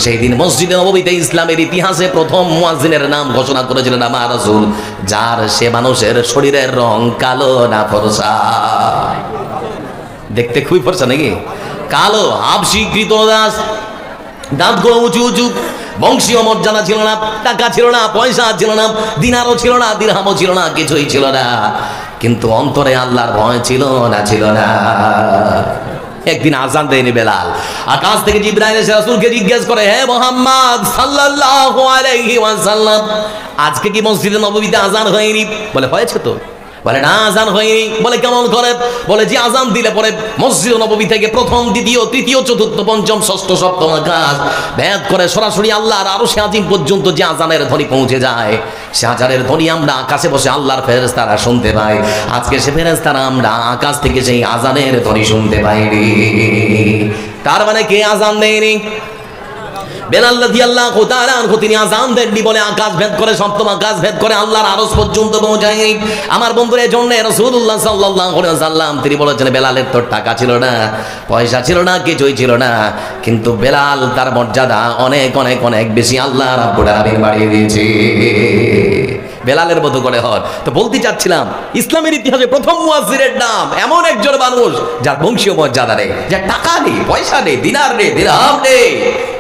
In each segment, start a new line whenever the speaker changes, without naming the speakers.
সেই দিন মসজিদে নববীতে ইসলামের ইতিহাসে প্রথম মুয়াজ্জিনের নাম ঘোষণা করেছিলেন আমার রাসূল, যার সে মানুষের শরীরের রং কালো না ফর্সা। দেখতে খুবই ফর্সা নাকি? কালো, হাবশি কৃতদাস, দাঁতগুলো উঁচু উঁচু, বংশীয় মর্যাদা ছিল না, টাকা ছিল না, পয়সা ছিল না, দিনারও ছিল না, দিরহামও ছিল না, কিছুই ছিল না, কিন্তু অন্তরে আল্লাহর ভয় ছিল না, ছিল না। একদিন আযান দেয়নি বেলাল, আকাশ থেকে জিবরাইল এসে রাসূলকে জিজ্ঞেস করে, হে মুহাম্মদ সাল্লাল্লাহু আলাইহি ওয়াসাল্লাম, আজকে কি মসজিদে নববীতে আযান হয়নি? বলে হয়েছে তো। বলে না, আযান হয়নি। বলে কেমন করে? বলে যে আযান দিলে পরে মসজিদে নববী থেকে প্রথম, দ্বিতীয়, তৃতীয়, চতুর্থ, পঞ্চম, ষষ্ঠ, সপ্তম আকাশ ভেদ করে সরাসরি আল্লাহর আরশে আজিম পর্যন্ত যে আযানের ধ্বনি পৌঁছে যায়, সে আযানের ধ্বনি আমরা আকাশে বসে আল্লাহর ফেরেশতারা শুনতে পাই। আজকে সে ফেরেশতারা আমরা আকাশ থেকে সেই আযানের ধ্বনি শুনতে পাইনি। তার মানে কে আযান দেয়নি? বেলাল রাদিয়াল্লাহু তাআলা আনহু, তিনি আযান দেননি বলে আকাশ ভেদ করে, সপ্তম আকাশ ভেদ করে আল্লাহর আরশ পর্যন্ত পৌঁছায়নি। আমার বন্ধুরা, এজন্য রাসূলুল্লাহ সাল্লাল্লাহু আলাইহি ওয়াসাল্লাম তিনি বলেছেন, বেলালের তো টাকা ছিল না, পয়সা ছিল না, কিছুই ছিল না, কিন্তু বেলাল তার মর্যাদা অনেক অনেক অনেক বেশি আল্লাহ রাব্বুল আলামিন বাড়িয়ে দিয়েছে। বেলালের মতো করে হন। তো বলতে চাচ্ছিলাম, ইসলামের ইতিহাসে প্রথম মুয়াজ্জিনের নাম এমন একজন মানুষ যার বংশীয় মর্যাদা নেই, যার টাকা নেই, পয়সা নেই, দিনার নেই, দিরহাম নেই,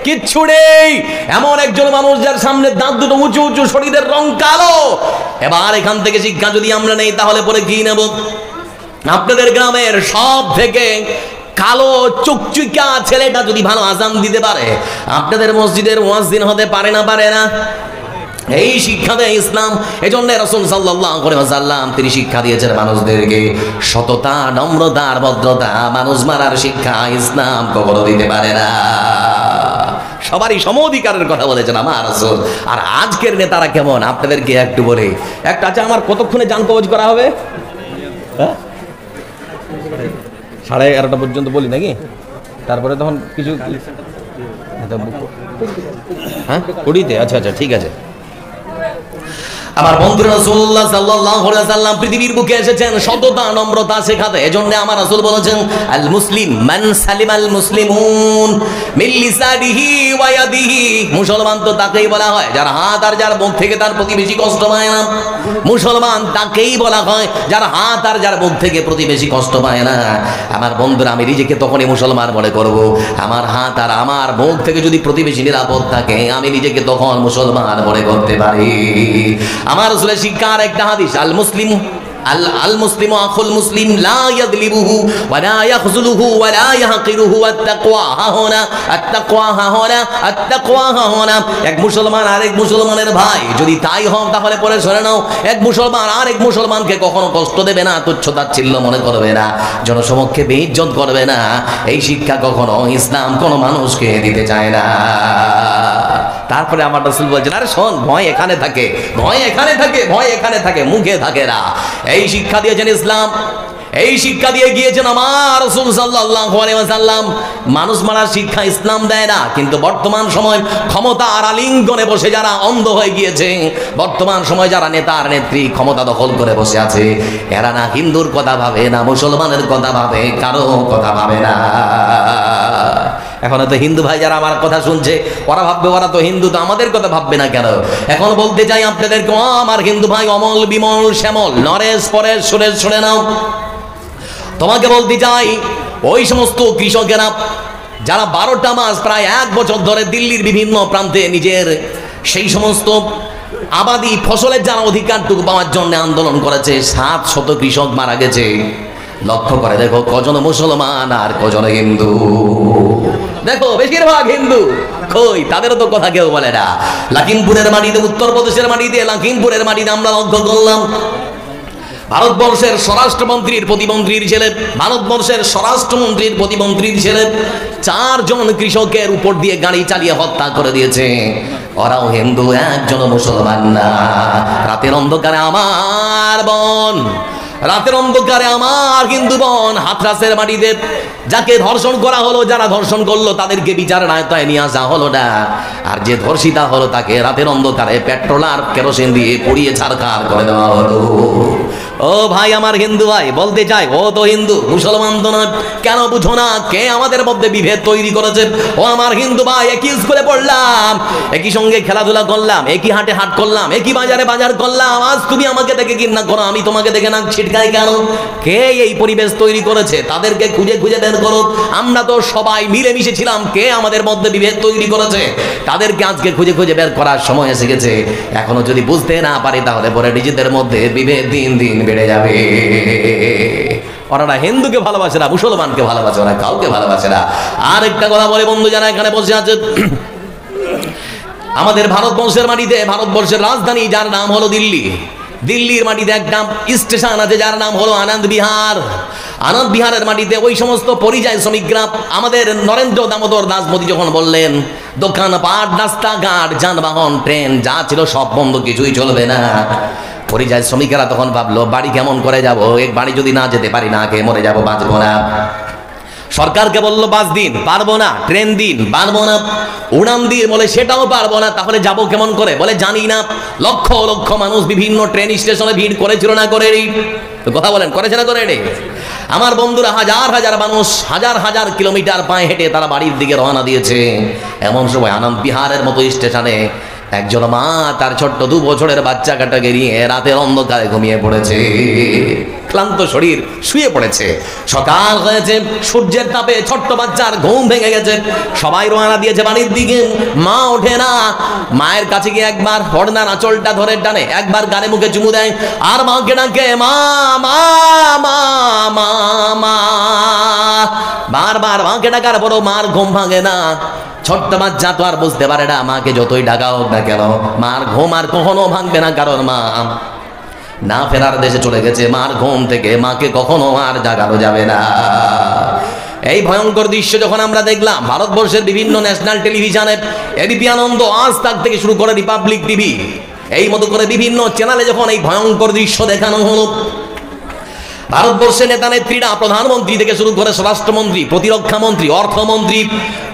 কিচ্ছু নেই, এমন একজন মানুষ যার সামনে দাঁত দুটো উঁচু উঁচু, শরীরের রং কালো। এবার এখান থেকে শিক্ষা যদি আমরা নেই, তাহলে পরে কি নেব? আপনাদের গ্রামের সব থেকে কালো চুকচুকা ছেলেটা যদি ভালো আযান দিতে পারে, আপনাদের মসজিদের মুয়াজ্জিন হতে পারে না? পারে না? এই শিক্ষা দেয় ইসলাম। এজন্য রাসূল সাল্লাল্লাহু আলাইহি ওয়াসাল্লাম তিনি শিক্ষা দিয়েছেন মানুষদেরকে সততা, নম্রতা আর ভদ্রতা। মানুষ মারার শিক্ষা ইসলাম কখনো দিতে পারে না। সবারই সম অধিকারের কথা বলেছেন আমার রাসূল। আর আজকের নেতারা কেমন আপনাদেরকে একটু বলে, একটা আছে, আমার কতক্ষণে জান কবজ করা হবে? 11:30 পর্যন্ত বলি নাকি? তারপরে তখন কিছু, হ্যাঁ 20-তে? আচ্ছা আচ্ছা, ঠিক আছে। আমার বন্ধু রাসূলুল্লাহ সাল্লাল্লাহু আলাইহি ওয়াসাল্লাম পৃথিবীর বুকে এসেছেন সততা, নম্রতা শেখাতে। এজন্য আমার রাসূল বলেছেন, আল মুসলিম মান সালিমাল মুসলিমুন মিন লিসানিহি ওয়া ইয়াদিহি। মুসলমান তো তাকেই বলা হয় যার হাত আর যার মুখ থেকে তার প্রতিবেশী কষ্ট পায় না। মুসলমান তাকেই বলা হয় যার হাত আর যার মুখ থেকে প্রতিবেশী কষ্ট পায় না। আমার বন্ধুরা, আমি নিজেকে তখনই মুসলমান মনে করব আমার হাত আর আমার মুখ থেকে যদি প্রতিবেশী নিরাপদ থাকে, আমি নিজেকে তখন মুসলমান মনে করতে পারি। আমার রাসূলের শিক্ষার একটা হাদিস, আল মুসলিম আল মুসলিমু আখুল মুসলিম লা ইয়াদলিবুহু ওয়া লা ইয়াখযুলুহু ওয়া লা ইয়াহকিরুহু আত-তাকওয়া হাহুনা আত-তাকওয়া হাহুনা আত-তাকওয়া হাহুনা। এক মুসলমান আরেক মুসলমানের ভাই যদি তাই হয়, তাহলে পরে শুনে নাও, এক মুসলমান আরেক মুসলমানকে কখনো কষ্ট দেবে না, তুচ্ছ-তাচ্ছিল্য মনে করবে না, জনসমক্ষে বেইজ্জত করবে না। এই শিক্ষা কখনো ইসলাম কোনো মানুষকে দিতে চায় না। তারপরে আমার রাসূল বলেছেন, আরে শোন, ভয় এখানে থাকে, ভয় এখানে থাকে, ভয় এখানে থাকে, মুখে থাকে না। এই শিক্ষা দিয়েছেন ইসলাম। এই শিক্ষা দিয়ে গিয়েছেন আমার রাসূল সাল্লাল্লাহু আলাইহি ওয়াসাল্লাম। মানুষ মারার শিক্ষা ইসলাম দেয় না, কিন্তু বর্তমান সময় ক্ষমতা আর আলিঙ্গনে বসে যারা অন্ধ হয়ে গিয়েছে, বর্তমান সময় যারা নেতা আর নেত্রী ক্ষমতা দখল করে বসে আছে, এরা না হিন্দুর কথা ভাবে, না মুসলমানের কথা ভাবে, কারো কথা ভাবে না। এখন তো হিন্দু ভাই যারা আমার কথা শুনছে, ওরা ভাববে ওরা তো হিন্দু, তো আমাদের কথা ভাববে না কেন? এখন বলতে চাই আপনাদেরকে, আমার হিন্দু ভাই অমল, বিমল, শ্যামল, নরেশ, পরেশ, সুরেশ, শুনে নাও, তোমাকে বলতে চাই, ওই সমস্ত কৃষকেরা যারা 12টা মাস প্রায় 1 বছর ধরে দিল্লির বিভিন্ন প্রান্তে নিজের সেই সমস্ত আবাদি ফসলের যারা অধিকারটুকু পাওয়ার জন্য আন্দোলন করেছে, 700 কৃষক মারা গেছে। লক্ষ্য করে দেখো কজন মুসলমান আর কজন হিন্দু। দেখো বেশিরভাগ হিন্দু, কই তাদেরও তো কথা কেউ বলে না। লখিমপুরের মাটিতে, উত্তরপ্রদেশের মাটিতে, লখিমপুরের মাটিতে আমরা লক্ষ্য করলাম ভারতবর্ষের স্বরাষ্ট্রমন্ত্রীর প্রতিমন্ত্রীর ছেলে, ভারতবর্ষের স্বরাষ্ট্রমন্ত্রীর প্রতিমন্ত্রীর ছেলে 4 জন কৃষকের উপর দিয়ে গাড়ি চালিয়ে হত্যা করে দিয়েছে। ওরাও হিন্দু, একজন মুসলমান না। রাতের অন্ধকারে আমার বোন, রাতের অন্ধকারে আমার হিন্দু বোন হাথরাসের মাটিতে যাকে ধর্ষণ করা হলো, যারা ধর্ষণ করলো তাদেরকে বিচারের আওতায় নিয়ে আসা হলো না, আর যে ধর্ষিতা হলো তাকে রাতের অন্ধকারে পেট্রোল আর কেরোসিন দিয়ে পুড়িয়ে ছারখার করে দেওয়া হলো। ও ভাই আমার হিন্দু ভাই বলতে চাই, ও তো হিন্দু, মুসলমান তো নয়। কেন বুঝো না কে আমাদের মধ্যে বিভেদ তৈরি করেছে? ও আমার হিন্দু ভাই, একই স্কুলে পড়লাম, একই সঙ্গে খেলাধুলা করলাম, একই হাটে হাট করলাম, একই বাজারে বাজার করলাম, আজ তুমি আমাকে দেখে ঘৃণা করো, আমি তোমাকে দেখে না ছিটকাই কেন? কে এই পরিবেশ তৈরি করেছে? তাদেরকে খুঁজে খুঁজে বের করো। আমরা তো সবাই মিলেমিশে ছিলাম, কে আমাদের মধ্যে বিভেদ তৈরি করেছে তাদেরকে আজকে খুঁজে খুঁজে বের করার সময় এসে গেছে। এখনো যদি বুঝতে না পারি তাহলে পরে নিজেদের মধ্যে বিভেদ দিন দিন বেড়ে যাবে। ওরা হিন্দুকে ভালোবাসে না, মুসলমানকে ভালোবাসে, ওরা কাউকে ভালোবাসে না। আর একটা কথা বলে বন্ধু যারা এখানে বসে আছে, আমাদের ভারতবর্ষের মাটিতে, ভারতবর্ষের রাজধানী যার নাম হলো দিল্লি, দিল্লির মাটিতে একটা স্টেশন আছে যার নাম হলো আনন্দ বিহার। আনন্দ বিহারের মাটিতে ওই সমস্ত পরিযায়ী শ্রমিকরা, আমাদের নরেন্দ্র দামোদর দাস মোদী যখন বললেন দোকানপাট, রাস্তাঘাট, যানবাহন, ট্রেন যা ছিল সব বন্ধ, কিছুই চলবে না, পরিযায়ী শ্রমিকেরা তখন ভাবলো বাড়ি কেমন করে যাব, এক বাড়ি যদি না যেতে পারি না খেয়ে মরে যাবো, বাঁচবো না। সরকারকে বললো বাস দিন, পারবো না, ট্রেন দিন, পারবো না, উড়ান দিন, বলে সেটাও পারবো না, তাহলে যাবো কেমন করে? বলে জানি না। লক্ষ লক্ষ মানুষ বিভিন্ন ট্রেন স্টেশনে ভিড় করেছিল না করে? কথা বলেন, করেছে না করে? আমার বন্ধুরা হাজার হাজার মানুষ হাজার হাজার কিলোমিটার পায়ে হেঁটে তারা বাড়ির দিকে রওনা দিয়েছে। এমন সময় আনন্দ বিহারের মতো স্টেশনে একজন মা তার ছোট্ট 2 বছরের বাচ্চাটাকে নিয়ে রাতের অন্ধকারে ঘুমিয়ে পড়েছে, ক্লান্ত শরীর শুয়ে পড়েছে। সকাল হয়েছে, সূর্যের তাপে ছোট্ট বাচ্চার ঘুম ভেঙে গেছে, সবাই রওনা দিয়েছে বাড়ির দিকে। মা ওঠে না, মায়ের কাছে গিয়ে একবার ওড়নার আঁচলটা ধরে টানে, একবার গালে মুখে চুমু দেয়, আর মাকে ডাকে মা মা মা মা মা, বারবার মাকে ডাকার পরও মার ঘুম ভাঙে না। ছোট্ট বাচ্চা তো আর বুঝতে পারে না, মাকে যতই ডাকা হোক না কেন মার ঘুম আর কখনো ভাঙবে না, কারণ মা না ফেরার দেশে চলে গেছে। মার ঘুম থেকে মাকে কখনো আর জাগানো যাবে না। এই ভয়ঙ্কর দৃশ্য যখন আমরা দেখলাম ভারতবর্ষের বিভিন্ন ন্যাশনাল টেলিভিশনে, এবিপি আনন্দ, আজ তাক থেকে শুরু করে রিপাবলিক টিভি, এই মতো করে বিভিন্ন চ্যানেলে যখন এই ভয়ঙ্কর দৃশ্য দেখানো হলো, ভারতবর্ষের নেতা নেত্রীরা, প্রধানমন্ত্রী থেকে শুরু করে স্বরাষ্ট্রমন্ত্রী, প্রতিরক্ষা মন্ত্রী, অর্থমন্ত্রী,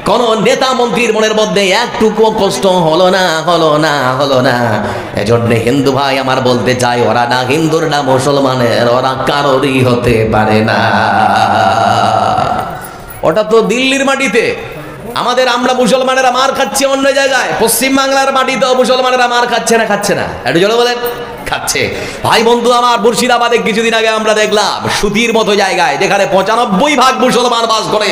কোন নেতা মন্ত্রীর মনের মধ্যে একটুকু কষ্ট হলো না, হলো না, হলো না। এজন্য হিন্দু ভাই আমার বলতে চাই, ওরা না হিন্দুর না মুসলমানের, ওরা কারোরই হতে পারে না। ওটা তো দিল্লির মাটিতে, আমাদের আমরা মুসলমানেরা মার খাচ্ছি অন্য জায়গায়, পশ্চিম বাংলার মাটিতেও মুসলমানেরা মার খাচ্ছে না, খাচ্ছে না? একটু জোরে বলেন, খাচ্ছে। ভাই বন্ধু আমার, মুর্শিদাবাদে কিছুদিন আগে আমরা দেখলাম সুতির মতো জায়গায় যেখানে 95% মুসলমান বাস করে,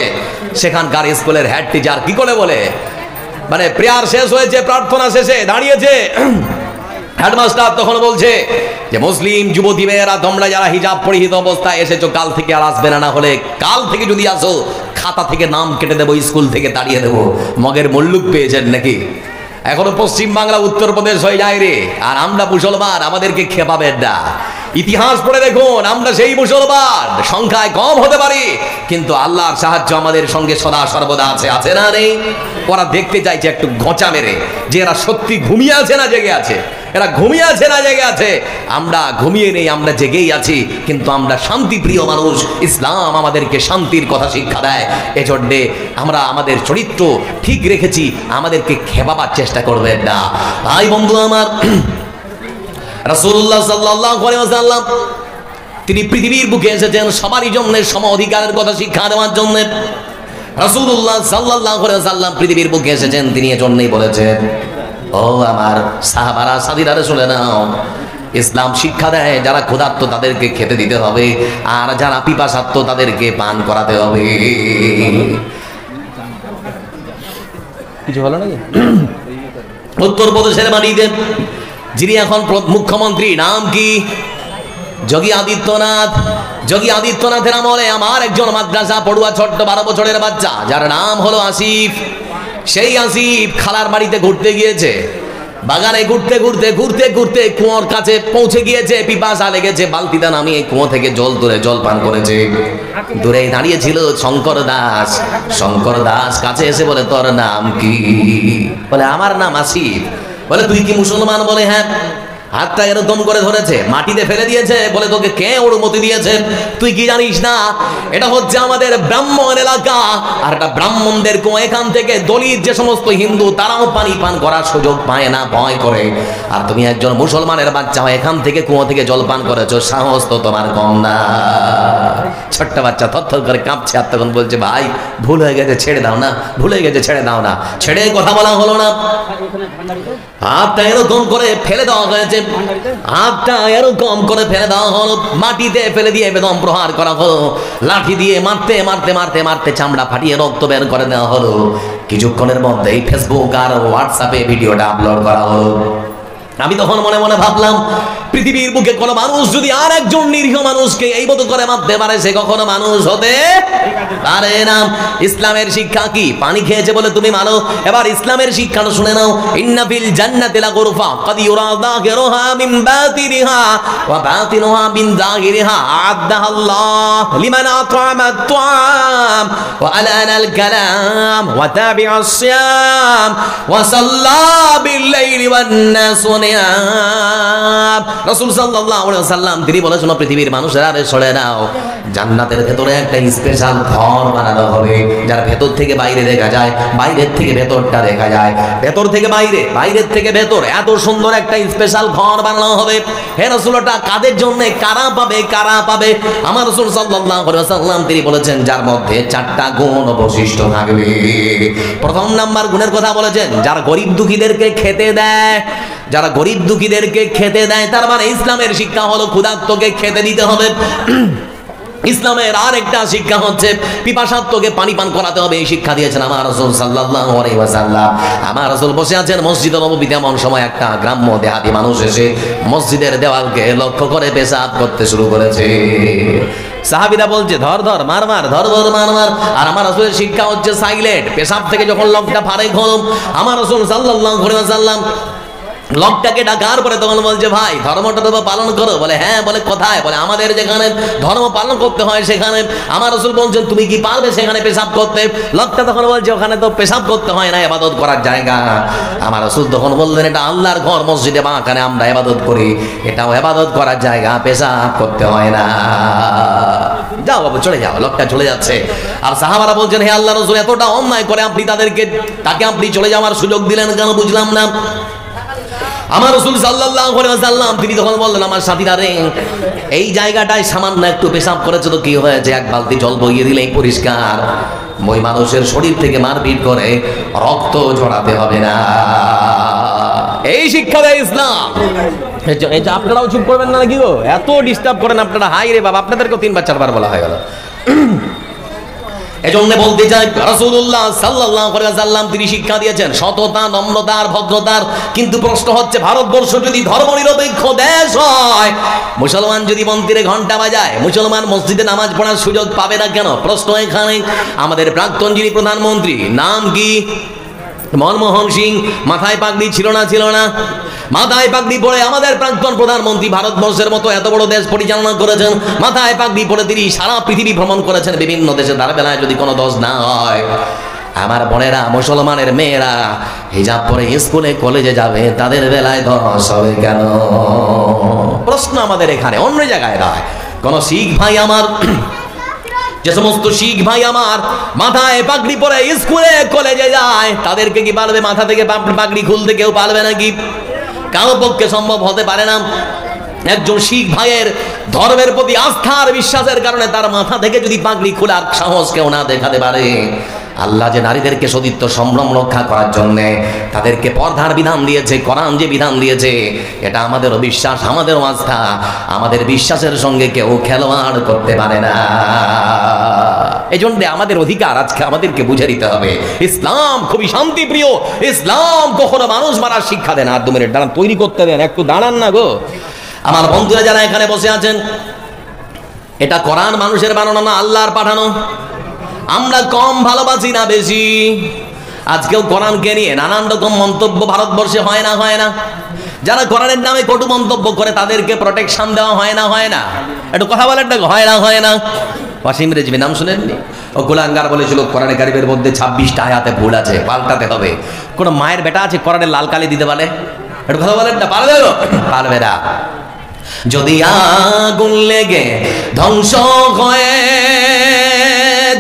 সেখানকার স্কুলের হেড টিচার কি করে বলে, মানে প্রেয়ার শেষ হয়েছে, প্রার্থনা শেষে দাঁড়িয়েছে, হেডমাস্টার তখন বলছে যে মুসলিম যুবতী মেয়েরা, তোমরা যারা হিজাব পরিহিত অবস্থায় এসেছো কাল থেকে আর আসবে না, না হলে কাল থেকে যদি আসো খাতা থেকে নাম কেটে দেবো, স্কুল থেকে তাড়িয়ে দেবো। মগের মুল্লুক পেয়েছেন নাকি? এখনো পশ্চিম বাংলা উত্তরপ্রদেশ হয়ে যায় রে, আর আমরা মুসলমান, আমাদেরকে খেপাবেন না। ইতিহাস পড়ে দেখুন, আমরা সেই মুসলমান, সংখ্যায় কম হতে পারি কিন্তু আল্লাহর সাহায্য আমাদের সঙ্গে সদা সর্বদা আছে, আছে না নেই? ওরা দেখতে চাইছে একটু ঘোঁচা মেরে যে এরা সত্যি ঘুমিয়ে আছে না জেগে আছে, এরা ঘুমিয়ে আছে না জেগে আছে। আমরা ঘুমিয়ে নেই, আমরা জেগেই আছি, কিন্তু আমরা শান্তিপ্রিয় মানুষ। ইসলাম আমাদেরকে শান্তির কথা শিক্ষা দেয়, এজন্যে আমরা আমাদের চরিত্র ঠিক রেখেছি, আমাদেরকে খেপাবার চেষ্টা করবেন না। ভাই বন্ধু আমার, রাসূলুল্লাহ সাল্লাল্লাহু আলাইহি ওয়াসাল্লাম তিনি পৃথিবীর বুকে এসেছেন সবারই জন্য সম অধিকারের কথা শিক্ষা দেওয়ার জন্য। রাসূলুল্লাহ সাল্লাল্লাহু আলাইহি ওয়াসাল্লাম পৃথিবীর বুকে এসেছেন, তিনি এজন্যই বলেছেন, ও আমার সাহাবারা, সাথীরা, শুনে নাও, ইসলাম শিক্ষা দেয় যারা ক্ষুধার্ত তাদেরকে খেতে দিতে হবে, আর যারা পিপাসার্ত তাদেরকে পান করাতে হবে। কিছু হলো নাকি? উত্তরপ্রদেশের মাটিতে যিনি এখন মুখ্যমন্ত্রী, নাম কি? যোগী আদিত্যনাথ। যোগী আদিত্যনাথের আমলে আমার একজন মাদ্রাসা পড়ুয়া ছোট্ট 12 বছরের বাচ্চা, যার নাম হলো আসিফ, সেই আসিফ খালার বাড়িতে ঘুরতে গিয়েছে, বাগানে ঘুরতে ঘুরতে ঘুরতে ঘুরতে কুয়োর কাছে পৌঁছে গিয়েছে, পিপাসা লেগেছে, বালতিটা নামিয়ে কুয়ো থেকে জল তুলে জল পান করেছে। দূরে দাঁড়িয়েছিল শঙ্কর দাস। শঙ্কর দাস কাছে এসে বলে, তোর নাম কি? বলে, আমার নাম আসিফ। বলে, তুই কি মুসলমান? বলে, হ্যাঁ। হাতটা এরকম করে ধরেছে, মাটিতে ফেলে দিয়েছে, বলে তোকে কে অনুমতি দিয়েছে? তুই কি জানিস না এটা হচ্ছে আমাদের ব্রাহ্মণ এলাকা, আর এটা ব্রাহ্মণদের কুয়ো, এখান থেকে দলিত যে সমস্ত হিন্দু তারাও পানি পান করার সুযোগ পায় না, ভয় করে। আর তুমি একজন মুসলমানের বাচ্চা হয়ে এখান থেকে কুয়ো থেকে জল পান করেছো, সাহস তো তোমার কম না। ছোট্ট বাচ্চা থরথর করে কাঁপছে, আর তখন বলছে ভাই ভুল হয়ে গেছে, ছেড়ে দাও না, ভুল হয়ে গেছে, ছেড়ে দাও না। ছেড়ে কথা বলা হলো না, হাতটা এরকম করে ফেলে দেওয়া হয়েছে, হাতটা এরকম করে ফেলে দেওয়া হলো, মাটিতে ফেলে দিয়ে বেদম প্রহার করা হলো, লাঠি দিয়ে মারতে মারতে মারতে মারতে চামড়া ফাটিয়ে রক্ত বের করে দেওয়া হলো। কিছুক্ষণের মধ্যেই ফেসবুক আর হোয়াটসঅ্যাপে ভিডিওটা আপলোড করা হলো। আমি তখন মনে মনে ভাবলাম, পৃথিবীর বুকে কোনো মানুষ যদি আর একজন নিরীহ মানুষকে এই মতো করে মারতে পারে, সে কখনো মানুষ হতে পারে না। ইসলামের শিক্ষা কি? পানি খেয়েছে বলে তুমি মানো? এবার ইসলামের শিক্ষাটা শুনে নাও। ইন্না ফিল জান্নাতি লাগুরফা ক্বাদ ইউরা যাহিরুহা মিন বাতিনিহা ওয়া বাতিনুহা মিন যাহিরিহা আ'আদ্দাহাল্লাহ লিমান আত'আমা আত-তা'আম ওয়া আলানা আল-কালাম ওয়া তাবি'a আস-সিয়াম ওয়া সাল্লা বিল-লাইলি ওয়ান-নাসু নিয়াম। রাসূল সাল্লাল্লাহু আলাইহি ওয়াসাল্লাম তিনি বলেছেন, পৃথিবীর মানুষেরা আরে শুনে নাও, জান্নাতের ভেতরে একটা স্পেশাল ঘর বানানো হবে, যার ভেতর থেকে বাইরে দেখা যায়, বাইরের থেকে ভেতরটা দেখা যায়, ভেতর থেকে বাইরে, বাইরের থেকে ভেতর, এত সুন্দর একটা স্পেশাল ঘর বানানো হবে। হে রাসূল, ওটা কাদের জন্য? কারা পাবে? কারা পাবে? আমার রাসূল সাল্লাল্লাহু আলাইহি ওয়াসাল্লাম তিনি বলেছেন, যার মধ্যে 4টা গুণ বৈশিষ্ট্য থাকবে। প্রথম নাম্বার গুণের কথা বলেছেন, যারা গরিব দুঃখীদেরকে খেতে দেয়, যারা গরিব দুঃখীদেরকে খেতে দেয়, তার মানে ইসলামের শিক্ষা হলো ক্ষুধার্তকে খেতে দিতে হবে। ইসলামের আরেকটা শিক্ষা হচ্ছে পিপাসার্তকে পানি পান করাতে হবে, এই শিক্ষা দিয়েছেন আমার রাসূল সাল্লাল্লাহু আলাইহি ওয়াসাল্লাম। আমার রাসূল বসে আছেন মসজিদে নববীতে, এমন সময় একটা গ্রাম্য দেহাতি মানুষ এসে মসজিদের দেওয়ালকে লক্ষ্য করে পেশাব করতে শুরু করেছে। সাহাবীরা বলছে ধর ধর, মার মার, ধর ধর, মার মার। আর আমার রাসূলের শিক্ষা হচ্ছে সাইলেন্ট। পেশাব থেকে যখন লোকটা ফারেক হলো, আমার রাসূল সাল্লাল্লাহু আলাইহি ওয়াসাল্লাম লোকটাকে ডাকার পরে তখন বলছে, ভাই ধর্মটা তো পালন করো? বলে হ্যাঁ। বলে কোথায়? বলে আমাদের যেখানে ধর্ম পালন করতে হয় সেখানে। আমার রাসূল বলছেন, তুমি কি পারবে সেখানে পেশাব করতে? লোকটা তখন বলছে, ওখানে তো পেশাব করতে হয় না, ইবাদত করার জায়গা। আমার রাসূল তখন বললেন, এটা আল্লাহর ঘর, মসজিদে বাঁকানে আমরা ইবাদত করি, এটাও ইবাদত করার জায়গা, পেশাব করতে হয় না। যাও বাবু, চলে যাও। লোকটা চলে যাচ্ছে। আর সাহাবারা বলছেন, হে আল্লাহর রাসূল, এতটা অন্যায় করে আপনি তাকে আপনি চলে যাওয়ার সুযোগ দিলেন কেন? বুঝলাম না। আমার রাসূল সাল্লাল্লাহু আলাইহি ওয়াসাল্লাম তিনি তখন বললেন, আমার সাথীরা রে, এই জায়গাটায় সামান্য একটু পেশাব করেছে তো কি হয়েছে? এক বালতি জল বইয়ে দিলেই পরিষ্কার। ওই মানুষের শরীর থেকে মারপিট করে রক্ত ঝরাতে হবে না। এই শিক্ষা দেয় ইসলাম। এই যে আপনারাও চুপ করবেন না নাকি গো? এত ডিস্টার্ব করেন আপনারা। হাই রে বাবা, আপনাদেরকেও 3 বার 4 বার বলা হয়ে গেল। এজন্য বলতে চাই, রাসূলুল্লাহ সাল্লাল্লাহু আলাইহি ওয়াসাল্লাম তিনি শিক্ষা দিয়েছেন সততা, নম্রতা আর ভদ্রতার। কিন্তু প্রশ্ন হচ্ছে, ভারতবর্ষ যদি ধর্মনিরপেক্ষ দেশ হয়, মুসলমান যদি মন্দিরে ঘন্টা বাজায়, মুসলমান মসজিদে নামাজ পড়ার সুযোগ পাবে না কেন? প্রশ্ন এখানে। আমাদের প্রাক্তন যিনি প্রধানমন্ত্রী, নাম কি? মনমোহন সিং। মাথায় পাগড়ি ছিল না? ছিল না। মাথায় পাগড়ি পরে আমাদের প্রাক্তন প্রধানমন্ত্রী ভারতবর্ষের মতো এত বড় দেশ পরিচালনা করেছেন। মাথায় পাগড়ি পরে তিনি সারা পৃথিবী ভ্রমণ করেছেন বিভিন্ন দেশে। তার বেলায় যদি কোনো দোষ না হয়, আমার বোনেরা, মুসলমানের মেয়েরা হিজাব পরে স্কুলে কলেজে যাবে, তাদের বেলায় দোষ হবে কেন? প্রশ্ন আমাদের এখানে, অন্য জায়গায় নয়। কোন শিখ ভাই আমার, যে সমস্ত শিখ ভাই আমার মাথায় পাগড়ি পরে স্কুলে কলেজে যায়, তাদেরকে কি পারবে মাথা থেকে পাগড়ি খুলতে? কেউ পারবে নাকি? কারো পক্ষে সম্ভব হতে পারে না। একজন শিখ ভাইয়ের ধর্মের প্রতি আস্থার বিশ্বাসের কারণে তার মাথা থেকে যদি পাগড়ি খোলার সাহস কেউ না দেখাতে পারে, আল্লাহ যে নারীদেরকে সতীত্ব সম্ভ্রম রক্ষা করার জন্য তাদেরকে পর্দার বিধান দিয়েছে, কোরআন যে বিধান দিয়েছে, এটা আমাদেরও বিশ্বাস, আমাদেরও আস্থা। আমাদের বিশ্বাসের সঙ্গে কেউ খেলোয়াড় করতে পারে না। এই জন্য আমাদের অধিকার আজকে আমাদেরকে বুঝে দিতে হবে। ইসলাম খুবই শান্তিপ্রিয়। ইসলাম কখনো মানুষ মারার শিক্ষা দেন। আর 2 মিনিট দাঁড়ান, তৈরি করতে দেন, একটু দাঁড়ান না গো। আমার বন্ধুরা যারা এখানে বসে আছেন, এটা কোরআন মানুষের বানানো না, আল্লাহর পাঠানো। আমরা কম ভালোবাসি না বেশি? আজকেও কোরআনকে নিয়ে নানান রকম মন্তব্য ভারতবর্ষে হয় না? হয় না? যারা কোরআনের নামে কটু মন্তব্য করে তাদেরকে প্রোটেকশন দেওয়া হয় না? হয় না? একটু কথা বলেন না, হয় না? হয় না? ওয়াসিম রেজভি নাম শুনেননি? ও কুলাঙ্গার বলেছিল কোরআনে কারিমের মধ্যে 26টা আয়াতে ভুল আছে, পাল্টাতে হবে। কোন মায়ের বেটা আছে কোরআনে লাল কালি দিতে পারে? একটু কথা বলেন না, পারবে তো? পারবে না। যদি আগুন লেগে ধ্বংস হয়ে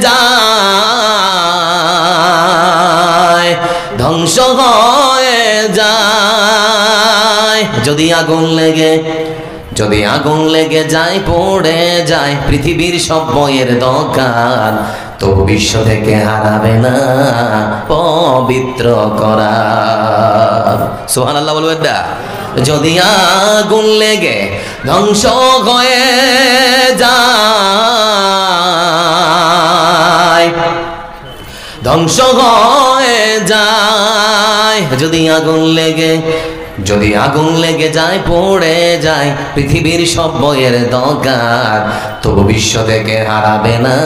যায়, ধ্বংস হয়ে যায়, যদি আগুন লেগে যায়, পড়ে যায় পৃথিবীর সব বইয়ের দোকান, তো বিশ্ব থেকে হারাবে না পবিত্র কোরআন। সুবহানাল্লাহ বলবেন না? যদি আগুন লেগে ধ্বংস হয়ে যায়, ধ্বংস হয়ে যায়, যদি আগুন লেগে যায়, পড়ে যায় পৃথিবীর সব বইয়ের দোকান, তবু বিশ্ব থেকে হারাবে না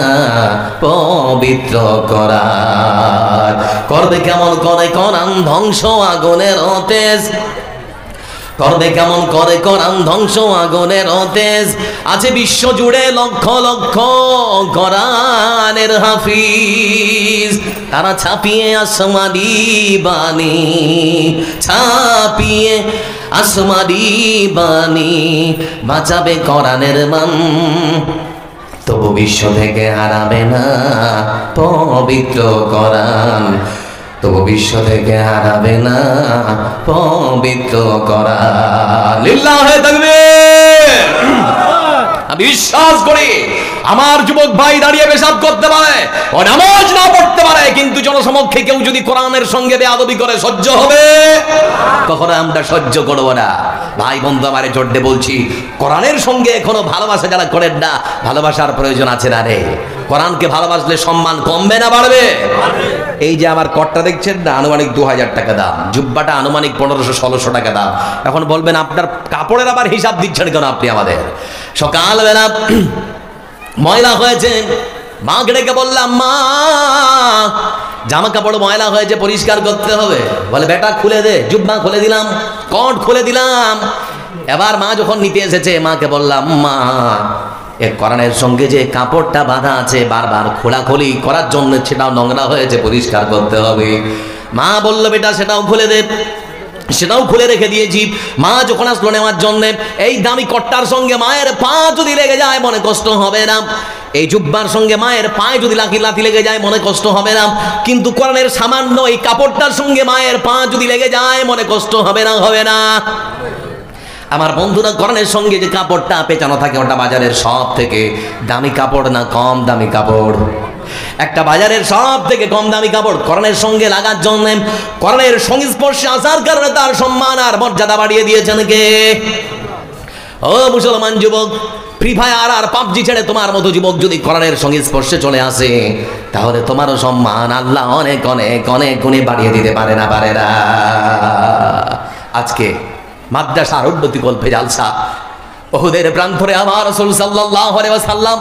পবিত্র কোরআন। করবে কেমন করে কোরআন ধ্বংস আগুনের তেজ, করবে কেমন করে কোরআন ধ্বংস আগুনের তেজ, আছে বিশ্ব জুড়ে লক্ষ লক্ষ কোরআনের হাফিজ, তারা ছাপিয়ে আসমানি বাণী, ছাপিয়ে আসমানি বাণী, বাঁচাবে কোরআনের মান, তবু বিশ্ব থেকে হারাবে না পবিত্র কোরআন, তবু বিশ্ব থেকে হারাবে না পবিত্র কোরআন। লিল্লাহে তাকবীর। আমি বিশ্বাস করি আমার যুবক ভাই দাঁড়িয়ে পেশাব করতে পারে, ও নামাজ না পড়তে পারে, কিন্তু জনসমক্ষে কেউ যদি কোরআনের সঙ্গে বেয়াদবি করে সহ্য হবে? কখনো আমরা সহ্য করব না। ভাই বন্ধু আমারে জোরে বলছি, কোরআনের সঙ্গে এখনো ভালোবাসা যারা করেন না, ভালোবাসার প্রয়োজন আছে না রে? কোরআনকে ভালোবাসলে সম্মান কমবে না বাড়বে? এই যে আমার কটটা দেখছেন না, আনুমানিক 2000 টাকা দাম, জুব্বাটা আনুমানিক 1500-1600 টাকা দাম। এখন বলবেন আপনার কাপড়ের আবার হিসাব দিচ্ছেন কেন আপনি আমাদের? সকালবেলা ময়লা হয়েছে, মাকে ডেকে বললাম, মা জামা কাপড় ময়লা হয়েছে, পরিষ্কার করতে হবে। বলে বেটা খুলে দে। জুব্বা খুলে দিলাম, কট খুলে দিলাম। এবার মা যখন নিতে এসেছে, মাকে বললাম, মা কোরআনের সঙ্গে যে কাপড়টা বাঁধা আছে বারবার খোলাখুলি করার জন্য সেটাও নোংরা হয়েছে, পরিষ্কার করতে হবে। মা বলল বেটা সেটাও খুলে দে। সেটাও খুলে রেখে দিয়েছি। মা যখন আসলো নেওয়ার জন্য, এই দামি কট্টার সঙ্গে মায়ের পা যদি লেগে যায় মনে কষ্ট হবে না, এই জুব্বার সঙ্গে মায়ের পায়ে যদি লাথি লেগে যায় মনে কষ্ট হবে না, কিন্তু কোরআনের সামান্য এই কাপড়টার সঙ্গে মায়ের পা যদি লেগে যায় মনে কষ্ট হবে না? হবে না? আমার বন্ধুরা, কোরআনের সঙ্গে যে কাপড়টা পেঁচানো থাকে ওটা বাজারের সব থেকে দামি কাপড় না কম দামি কাপড়? একটা বাজারের সব থেকে কম দামি কাপড় কোরআনের সঙ্গে লাগার জন্য, কোরআনের সংস্পর্শে আসার কারণে তার সম্মান আর মর্যাদা বাড়িয়ে দিয়েছেন কে? ও মুসলমান যুবক, ফ্রি ফায়ার আর পাবজি ছেড়ে তোমার মতো যুবক যদি কোরআনের সংস্পর্শে চলে আসে, তাহলে তোমারও সম্মান আল্লাহ অনেক অনেক অনেক গুণে বাড়িয়ে দিতে পারে না? পারে না? আজকে মাদ্রাসার উন্নতি কল্পে জালসা, উহুদের প্রান্তরে আমার রাসূল সাল্লাল্লাহু আলাইহি ওয়াসাল্লাম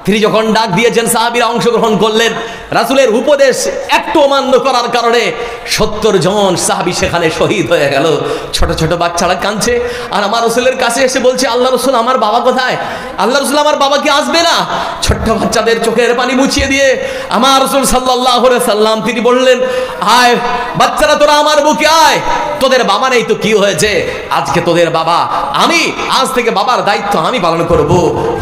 তিনি যখন ডাক দিয়েছেন, সাহাবীরা অংশগ্রহণ করলেন। রাসূলের উপদেশ একটু অমান্য করার কারণে 70 জন সাহাবী সেখানে শহীদ হয়ে গেল। ছোট ছোট বাচ্চারা কাঁদছে আর আমার রাসূলের কাছে এসে বলছে, আল্লাহ রাসূল আমার বাবা কোথায়? আল্লাহ রাসূল আমার বাবা কি আসবে না? ছোট্ট বাচ্চাদের চোখের পানি মুছিয়ে দিয়ে আমার রাসূল সাল্লাল্লাহু আলাইহি সাল্লাম তিনি বললেন, আয় বাচ্চারা তোরা আমার বুকে আয়, তোদের বাবা নেই তো কি হয়েছে, আজকে তোদের বাবা আমি, আজ থেকে বাবার দায়িত্ব আমি পালন করব।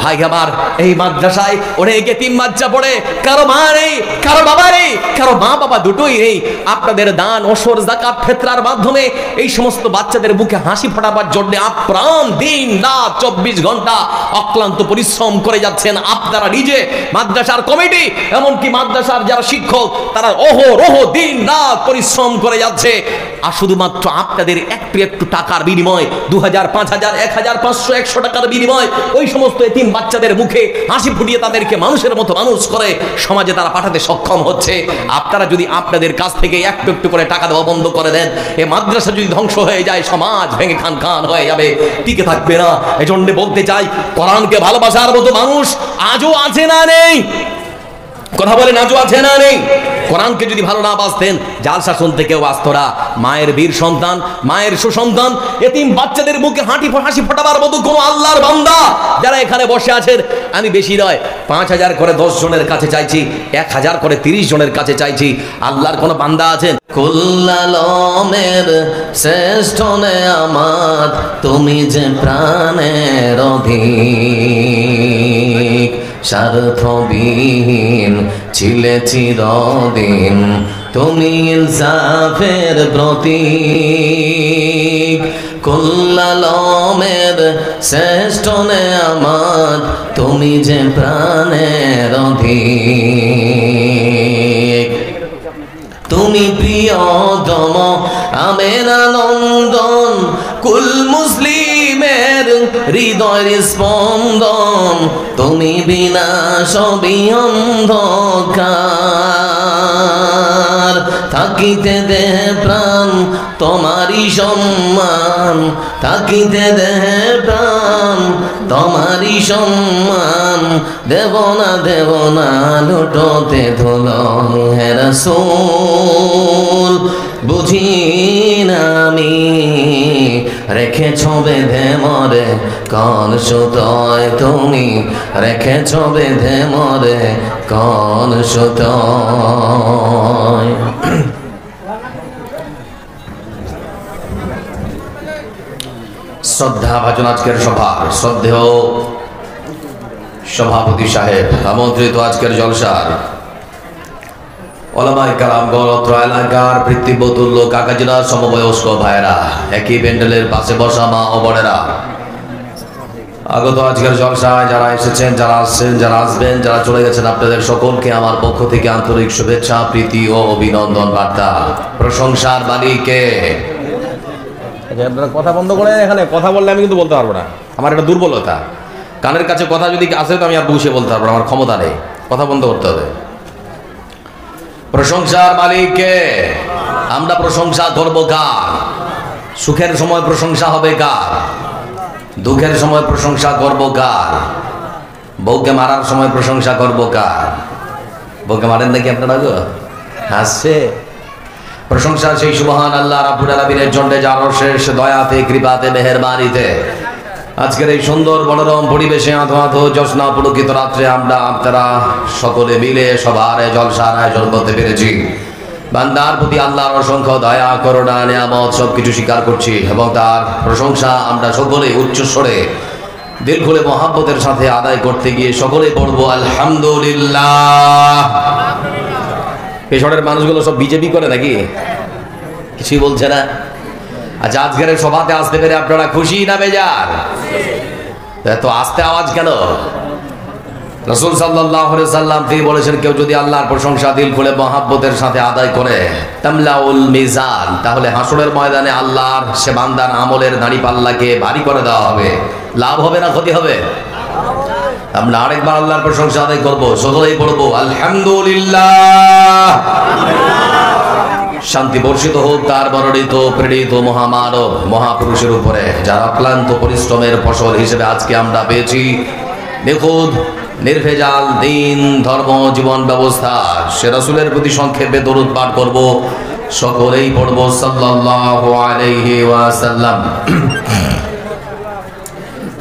ভাই আমার, এই মাদ্রাসায় অনেক এতিম বাচ্চা পড়ে, কারো মা নেই, কারো বাবা নেই, কারো মা বাবা দুটোই নেই। আপনাদের দান, ওসর, যাকাত, ফিতরার মাধ্যমে এই সমস্ত বাচ্চাদের মুখে হাসি ফোটাবার জন্য আপ্রাণ দিন রাত 24 ঘন্টা অক্লান্ত পরিশ্রম করে যাচ্ছেন আপনারা নিজে, মাদ্রাসার কমিটি, এমনকি মাদ্রাসার যারা শিক্ষক তারা অহরহ দিন রাত পরিশ্রম করে যাচ্ছে। আর শুধুমাত্র আপনাদের একটু একটু টাকার বিনিময়, 2000, 5000, 1000, 500, 100 টাকার বিনিময় ওই সমস্ত এতিম বাচ্চাদের মুখে হাসি ফুটিয়ে তাদেরকে মানুষের মতো মানুষ করে সমাজে তারা পাঠাতে সক্ষম হচ্ছে। আপনারা যদি আপনাদের কাছ থেকে একটু একটু করে টাকা দেওয়া বন্ধ করে দেন, এই মাদ্রাসা যদি ধ্বংস হয়ে যায়, সমাজ ভেঙে খান খান হয়ে যাবে, টিকে থাকবে না। এজন্য বলতে চাই, কোরআনকে ভালোবাসার মতো মানুষ আজও আছে না নেই? কথা বলেন, আজও আছে না নেই? কোরআনকে যদি ভালো না বাসতেন, জালসা শুনতে কেউ আসতো না। মায়ের বীর সন্তান, মায়ের সুসন্তান, এতিম বাচ্চাদের মুখে হাসি ফোটাবার মতো কোন আল্লাহর বান্দা যারা এখানে বসে আছেন, আমি বেশি নয় 5000 করে 10 জনের কাছে চাইছি, 1000 করে 30 জনের কাছে চাইছি, আল্লাহর কোন বান্দা আছেন? কুল্লালমের শ্রেষ্ঠ নেয়ামত তুমি যে প্রাণের অধিক, স্বার্থবিহীন ছিলে চিরদিন তুমি ইনসাফের প্রতীক। কুল্লালমের শ্রেষ্ঠ নেয়ামত তুমি যে প্রাণের অধিক, তুমি প্রিয়তম আমেনা নন্দন, কুল মুসলিমের হৃদয়ের স্পন্দন, তুমি বিনা সবই অন্ধকার, থাকিতে দে প্রাণ তোমারই সম্মান, থাকিতে দে প্রাণ তোমারই সম্মান, দেব না লুটোতে ধুলন হে রাসূল, বুঝি না আমি রেখেছ বেঁধে মরে কোন সুতোয়, তুমি রেখেছ বেঁধে মরে কোন সুতোয়। শ্রদ্ধা ভাজন আজকের সভার শ্রদ্ধেয় সভাপতি সাহেব, আমন্ত্রিত আজকের জলসার ওলামায়ে কেরাম, গণত্র এলাকার পিতৃবতুল্য কাকাজিরা, সমবয়স্ক ভাইয়েরা, একই প্যান্ডেলের পাশে বসা মা ও বোনেরা, আগত আজকের জলসায় যারা এসেছেন, যারা আসছেন, যারা আসবেন, যারা চলে গেছেন, আপনাদের সকলকে আমার পক্ষ থেকে আন্তরিক শুভেচ্ছা, প্রীতি ও অভিনন্দন বার্তা। প্রশংসার মালিককে। আপনারা কথা বন্ধ করে, এখানে কথা বললে আমি কিন্তু বলতে পারবো না, আমার একটা দুর্বলতা, কানের কাছে কথা যদি আসে তো আমি আর বসে বলতে পারবো না, আমার ক্ষমতা নেই, কথা বন্ধ করতে হবে। প্রশংসার মালিককে। আমরা প্রশংসা করব কার? সুখের সময় প্রশংসা হবে কার? দুঃখের সময় প্রশংসা করব কার? বউকে মারার সময় প্রশংসা করব কার? বউকে মারেন নাকি আপনারা গো? হাসছে। প্রশংসা সেই সুবহান আল্লাহ রাব্বুল আলামিনের জন্য, যার অশেষ দয়াতে, কৃপাতে, মেহেরবানিতে আজকের এই সুন্দর মনোরম পরিবেশে আধো আধো জ্যোৎস্না পুলকিত রাত্রে আমরা আপনারা সকলে মিলে সবার জলসার আয়োজন করতে পেরেছি। বান্দার প্রতি আল্লাহর অসংখ্য দয়া, করুণা, নিয়ামত সবকিছু স্বীকার করছি এবং তার প্রশংসা আমরা সকলে উচ্চস্বরে দিল খুলে মহাব্বতের সাথে আদায় করতে গিয়ে সকলে পড়বো আলহামদুলিল্লাহ। পেছনের মানুষগুলো সব বিজেপি করে নাকি? কিছুই বলছে না। আচ্ছা, আজকের সভাতে আসতে পেরে আপনারা খুশি না বেজার? এত আস্তে আওয়াজ কেন? রাসূল সাল্লাল্লাহু আলাইহি সাল্লাম তিনি বলেছেন, কেউ যদি আল্লাহর প্রশংসা দিল খুলে মহাব্বতের সাথে আদায় করে, তামলাউল মিজান, তাহলে হাসরের ময়দানে আল্লাহর সে বান্দার আমলের দাঁড়িপাল্লাকে ভারী করে দেওয়া হবে। লাভ হবে না ক্ষতি হবে? আমরা আরেকবার আল্লাহর প্রশংসা আদায় করবো, সকলেই পড়বো আলহামদুলিল্লাহ। শান্তি বর্ষিত হোক তার বর্ণিত প্রেরিত মহামানব মহাপুরুষের উপরে, যার অক্লান্ত পরিশ্রমের ফসল হিসেবে আজকে আমরা পেয়েছি নিখুঁত নির্ভেজাল দিন, ধর্ম, জীবন ব্যবস্থা। সে রাসূলের প্রতি সংক্ষেপে দরুদ পাঠ করব, সকলেই পড়ব সাল্লাল্লাহু আলাইহি ওয়াসাল্লাম।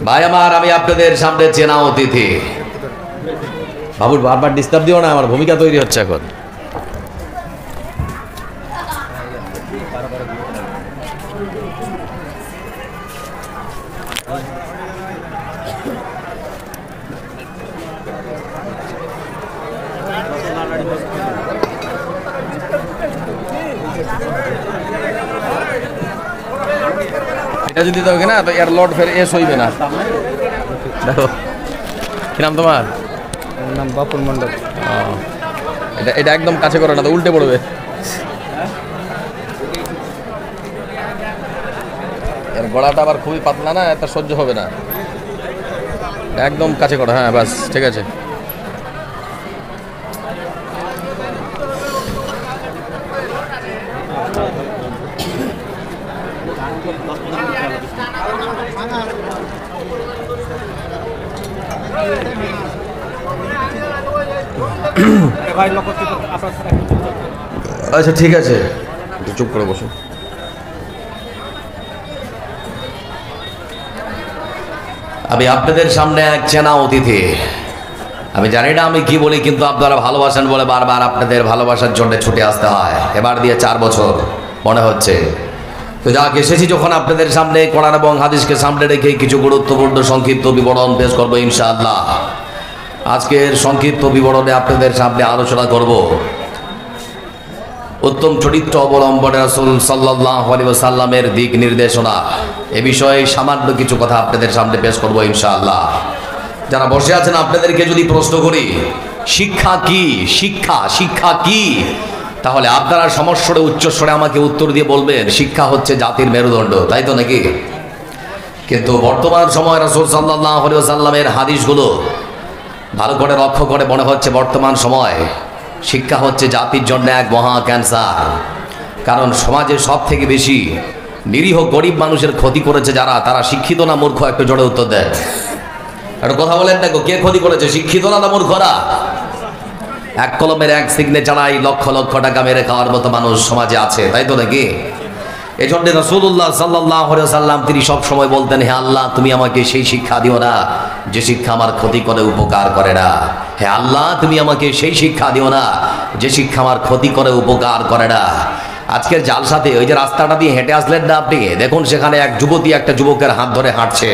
ভাই আমার, আমি আপনাদের সামনে চেনা অতিথি। বাবুর বারবার ডিস্টার্ব দিও না, আমার ভূমিকা তৈরি হচ্ছে এখন। এটা যদি দাও না তো এর লট ফের এস হইবে না। দেখো কি নাম তোমার?
নাম বাপুর মণ্ডল।
এটা এটা একদম কাছে করো না তো উল্টে পড়বে। এর গলাটা আবার খুবই পাতলা না, এত সহ্য হবে না, একদম কাছে করো। হ্যাঁ বাস ঠিক আছে।
ভাই লক্ষ্য আপনার
আচ্ছা ঠিক আছে, একটু চুপ করে বসুন। আমি আপনাদের সামনে এক চেনা অতিথি। আমি জানি না আমি কি বলি, কিন্তু আপনারা ভালোবাসেন বলে বারবার আপনাদের ভালোবাসার জন্য ছুটে আসতে হয়। এবার দিয়ে 4 বছর মনে হচ্ছে। তো যাক, এসেছি যখন আপনাদের সামনে কোরআন এবং হাদিসকে সামনে রেখে কিছু গুরুত্বপূর্ণ সংক্ষিপ্ত বিবরণ পেশ করবো ইনশাআল্লাহ। আজকের সংক্ষিপ্ত বিবরণে আপনাদের সামনে আলোচনা করব উত্তম চরিত্র অবলম্বনে রাসূল সাল্লাল্লাহু আলাইহি ওয়াসাল্লামের দিক নির্দেশনা। এ বিষয়ে সামান্য কিছু কথা আপনাদের সামনে পেশ করব ইনশাআল্লাহ। যারা বসে আছেন আপনাদেরকে যদি প্রশ্ন করি শিক্ষা কি, শিক্ষা কি, তাহলে আপনারা সমস্বরে উচ্চস্বরে আমাকে উত্তর দিয়ে বলবেন শিক্ষা হচ্ছে জাতির মেরুদণ্ড, তাই তো নাকি? কিন্তু বর্তমান সময় রাসূল সাল্লাল্লাহু আলাইহি ওয়াসাল্লামের হাদিসগুলো ভালো করে লক্ষ্য করে মনে হচ্ছে বর্তমান সময় শিক্ষা হচ্ছে জাতির জন্য এক মহা ক্যান্সার। কারণ সমাজে সব থেকে বেশি নিরীহ গরিব মানুষের ক্ষতি করেছে যারা, তারা শিক্ষিত না মূর্খ? একটু জোরে উত্তর দেন, একটা কথা বলেন না, কে ক্ষতি করেছে, শিক্ষিত না মূর্খরা? এক কলমের এক সিগনেচারাই লক্ষ লক্ষ টাকা মেরে খাওয়ার মতো মানুষ সমাজে আছে, তাই তো নাকি? এই জন্য রাসূলুল্লাহ সাল্লাল্লাহু আলাইহি ওয়াসাল্লাম তিনি সব সময় বলতেন, হে আল্লাহ তুমি আমাকে সেই শিক্ষা দিও না যে শিক্ষা আমার ক্ষতি করে উপকার করে না। হে আল্লাহ তুমি আমাকে সেই শিক্ষা দিও না যে শিক্ষা আমার ক্ষতি করে উপকার করে না। আজকের জালসাতে ওই যে রাস্তাটা দিয়ে হেঁটে আসলেন না আপনি, দেখুন সেখানে এক যুবতী একটা যুবকের হাত ধরে হাঁটছে,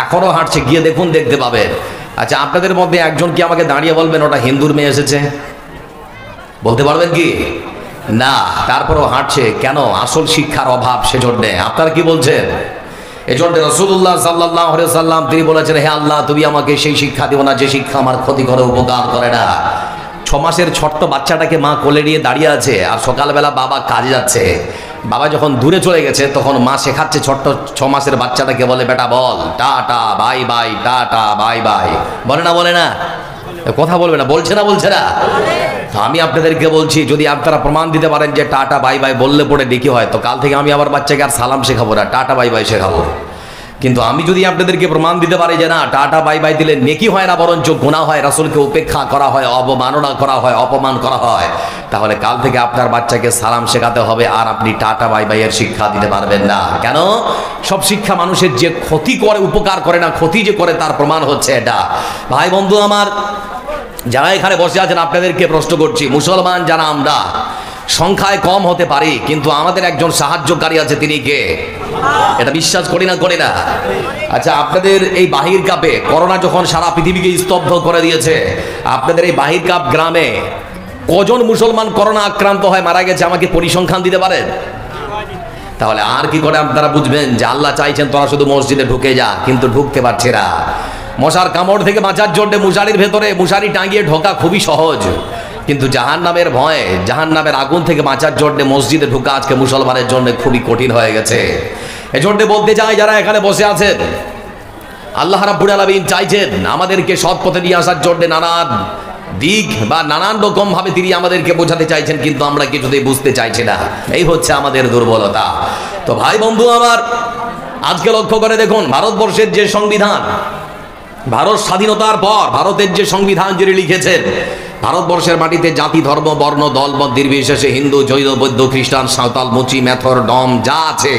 এখনো হাঁটছে, গিয়ে দেখুন, দেখতে পাবেন। আচ্ছা, আপনাদের মধ্যে একজন কি আমাকে দাঁড়িয়ে বলবেন ওটা হিন্দুর মেয়ে এসেছে? বলতে পারবেন কি? না, তারপরও হাঁটছে কেন? আসল শিক্ষার অভাব, সেজন্য। আপনারা কি বলছেন? এজন্য রাসূলুল্লাহ সাল্লাল্লাহু আলাইহি ওয়াসাল্লাম তিনি বলেছেন, হে আল্লাহ তুমি আমাকে সেই শিক্ষা দিও না যে শিক্ষা আমার ক্ষতি করে উপকার করে না। 6 মাসের ছোট্ট বাচ্চাটাকে মা কোলে নিয়ে দাঁড়িয়ে আছে, আর সকালবেলা বাবা কাজে যাচ্ছে। বাবা যখন দূরে চলে গেছে তখন মা শেখাচ্ছে ছোট্ট 6 মাসের বাচ্চাটাকে, বলে বেটা বল টাটা বাই বাই, টাটা বাই বাই, বলে না? কথা বলবে না, বলছে না? তো আমি আপনাদেরকে বলছি, যদি আপনারা প্রমাণ দিতে পারেন যে টাটা বাই বাই বললে পরে ডেকে হয়, তো কাল থেকে আমি আমার বাচ্চাকে আর সালাম শেখাবো না, টাটা বাই বাই শেখাবো। কিন্তু আমি যদি আপনাদেরকে প্রমাণ দিতে পারি যে না, টাটা বাই বাই দিলে নেকি হয় না বরঞ্চ গুনাহ হয়, রাসূলকে উপেক্ষা করা হয়, অবমাননা করা হয়, অপমান করা হয়, তাহলে কাল থেকে আপনার বাচ্চাকে সালাম শেখাতে হবে, আর আপনি টাটা বাই বাই এর শিক্ষা দিতে পারবেন না। কেন? সব শিক্ষা মানুষের যে ক্ষতি করে উপকার করে না, ক্ষতি যে করে তার প্রমাণ হচ্ছে এটা। ভাই বন্ধু আমার, যারা এখানে বসে আছেন আপনাদেরকে প্রশ্ন করছি, মুসলমান যারা আমরা সংখ্যায় কম হতে পারি, কিন্তু আমাদের একজন সাহায্যকারী আছে, তিনি কে? এটা বিশ্বাস করি না? আচ্ছা, আপনাদের এই বাহির কাপে করোনা যখন সারা পৃথিবীকে স্তব্ধ করে দিয়েছে, আপনাদের এই বাহির কাপ গ্রামে কজন মুসলমান করোনা আক্রান্ত হয় মারা গেছে আমাকে পরিসংখ্যান দিতে পারেন? তাহলে আর কি করে আপনারা বুঝবেন যে আল্লাহ চাইছেন তোরা শুধু মসজিদে ঢুকে যা, কিন্তু ঢুকতে পারছে না। মশার কামড় থেকে বাঁচার জন্য মশারির ভেতরে মশারি টাঙিয়ে ঢোকা খুবই সহজ, কিন্তু জাহান্নামের ভয়ে, জাহান্নামের আগুন থেকে বাঁচার জন্য মসজিদে ঢোকা আজকে মুসলমানের জন্য খুবই কঠিন হয়ে গেছে। এজন্য বলতে চাই, যারা এখানে বসে আছেন, আল্লাহ রাব্বুল আলামিন চাইছেন আমাদেরকে সৎ পথে নিয়ে আসার জন্য নানান দিক বা নানান রকম ভাবে তিনি আমাদেরকে বোঝাতে চাইছেন, কিন্তু আমরা কিছুতেই বুঝতে চাইছি না। এই হচ্ছে আমাদের দুর্বলতা। তো ভাই বন্ধু আমার, আজকে লক্ষ্য করে দেখুন, ভারতবর্ষের যে সংবিধান, ভারত স্বাধীনতার পর ভারতের যে সংবিধান যিনি লিখেছেন, ভারতবর্ষের মাটিতে জাতি ধর্ম বর্ণ দল মত নির্বিশেষে হিন্দু জৈন বৌদ্ধ খ্রিস্টান সাঁওতাল মুচি মেথর ডম যা আছে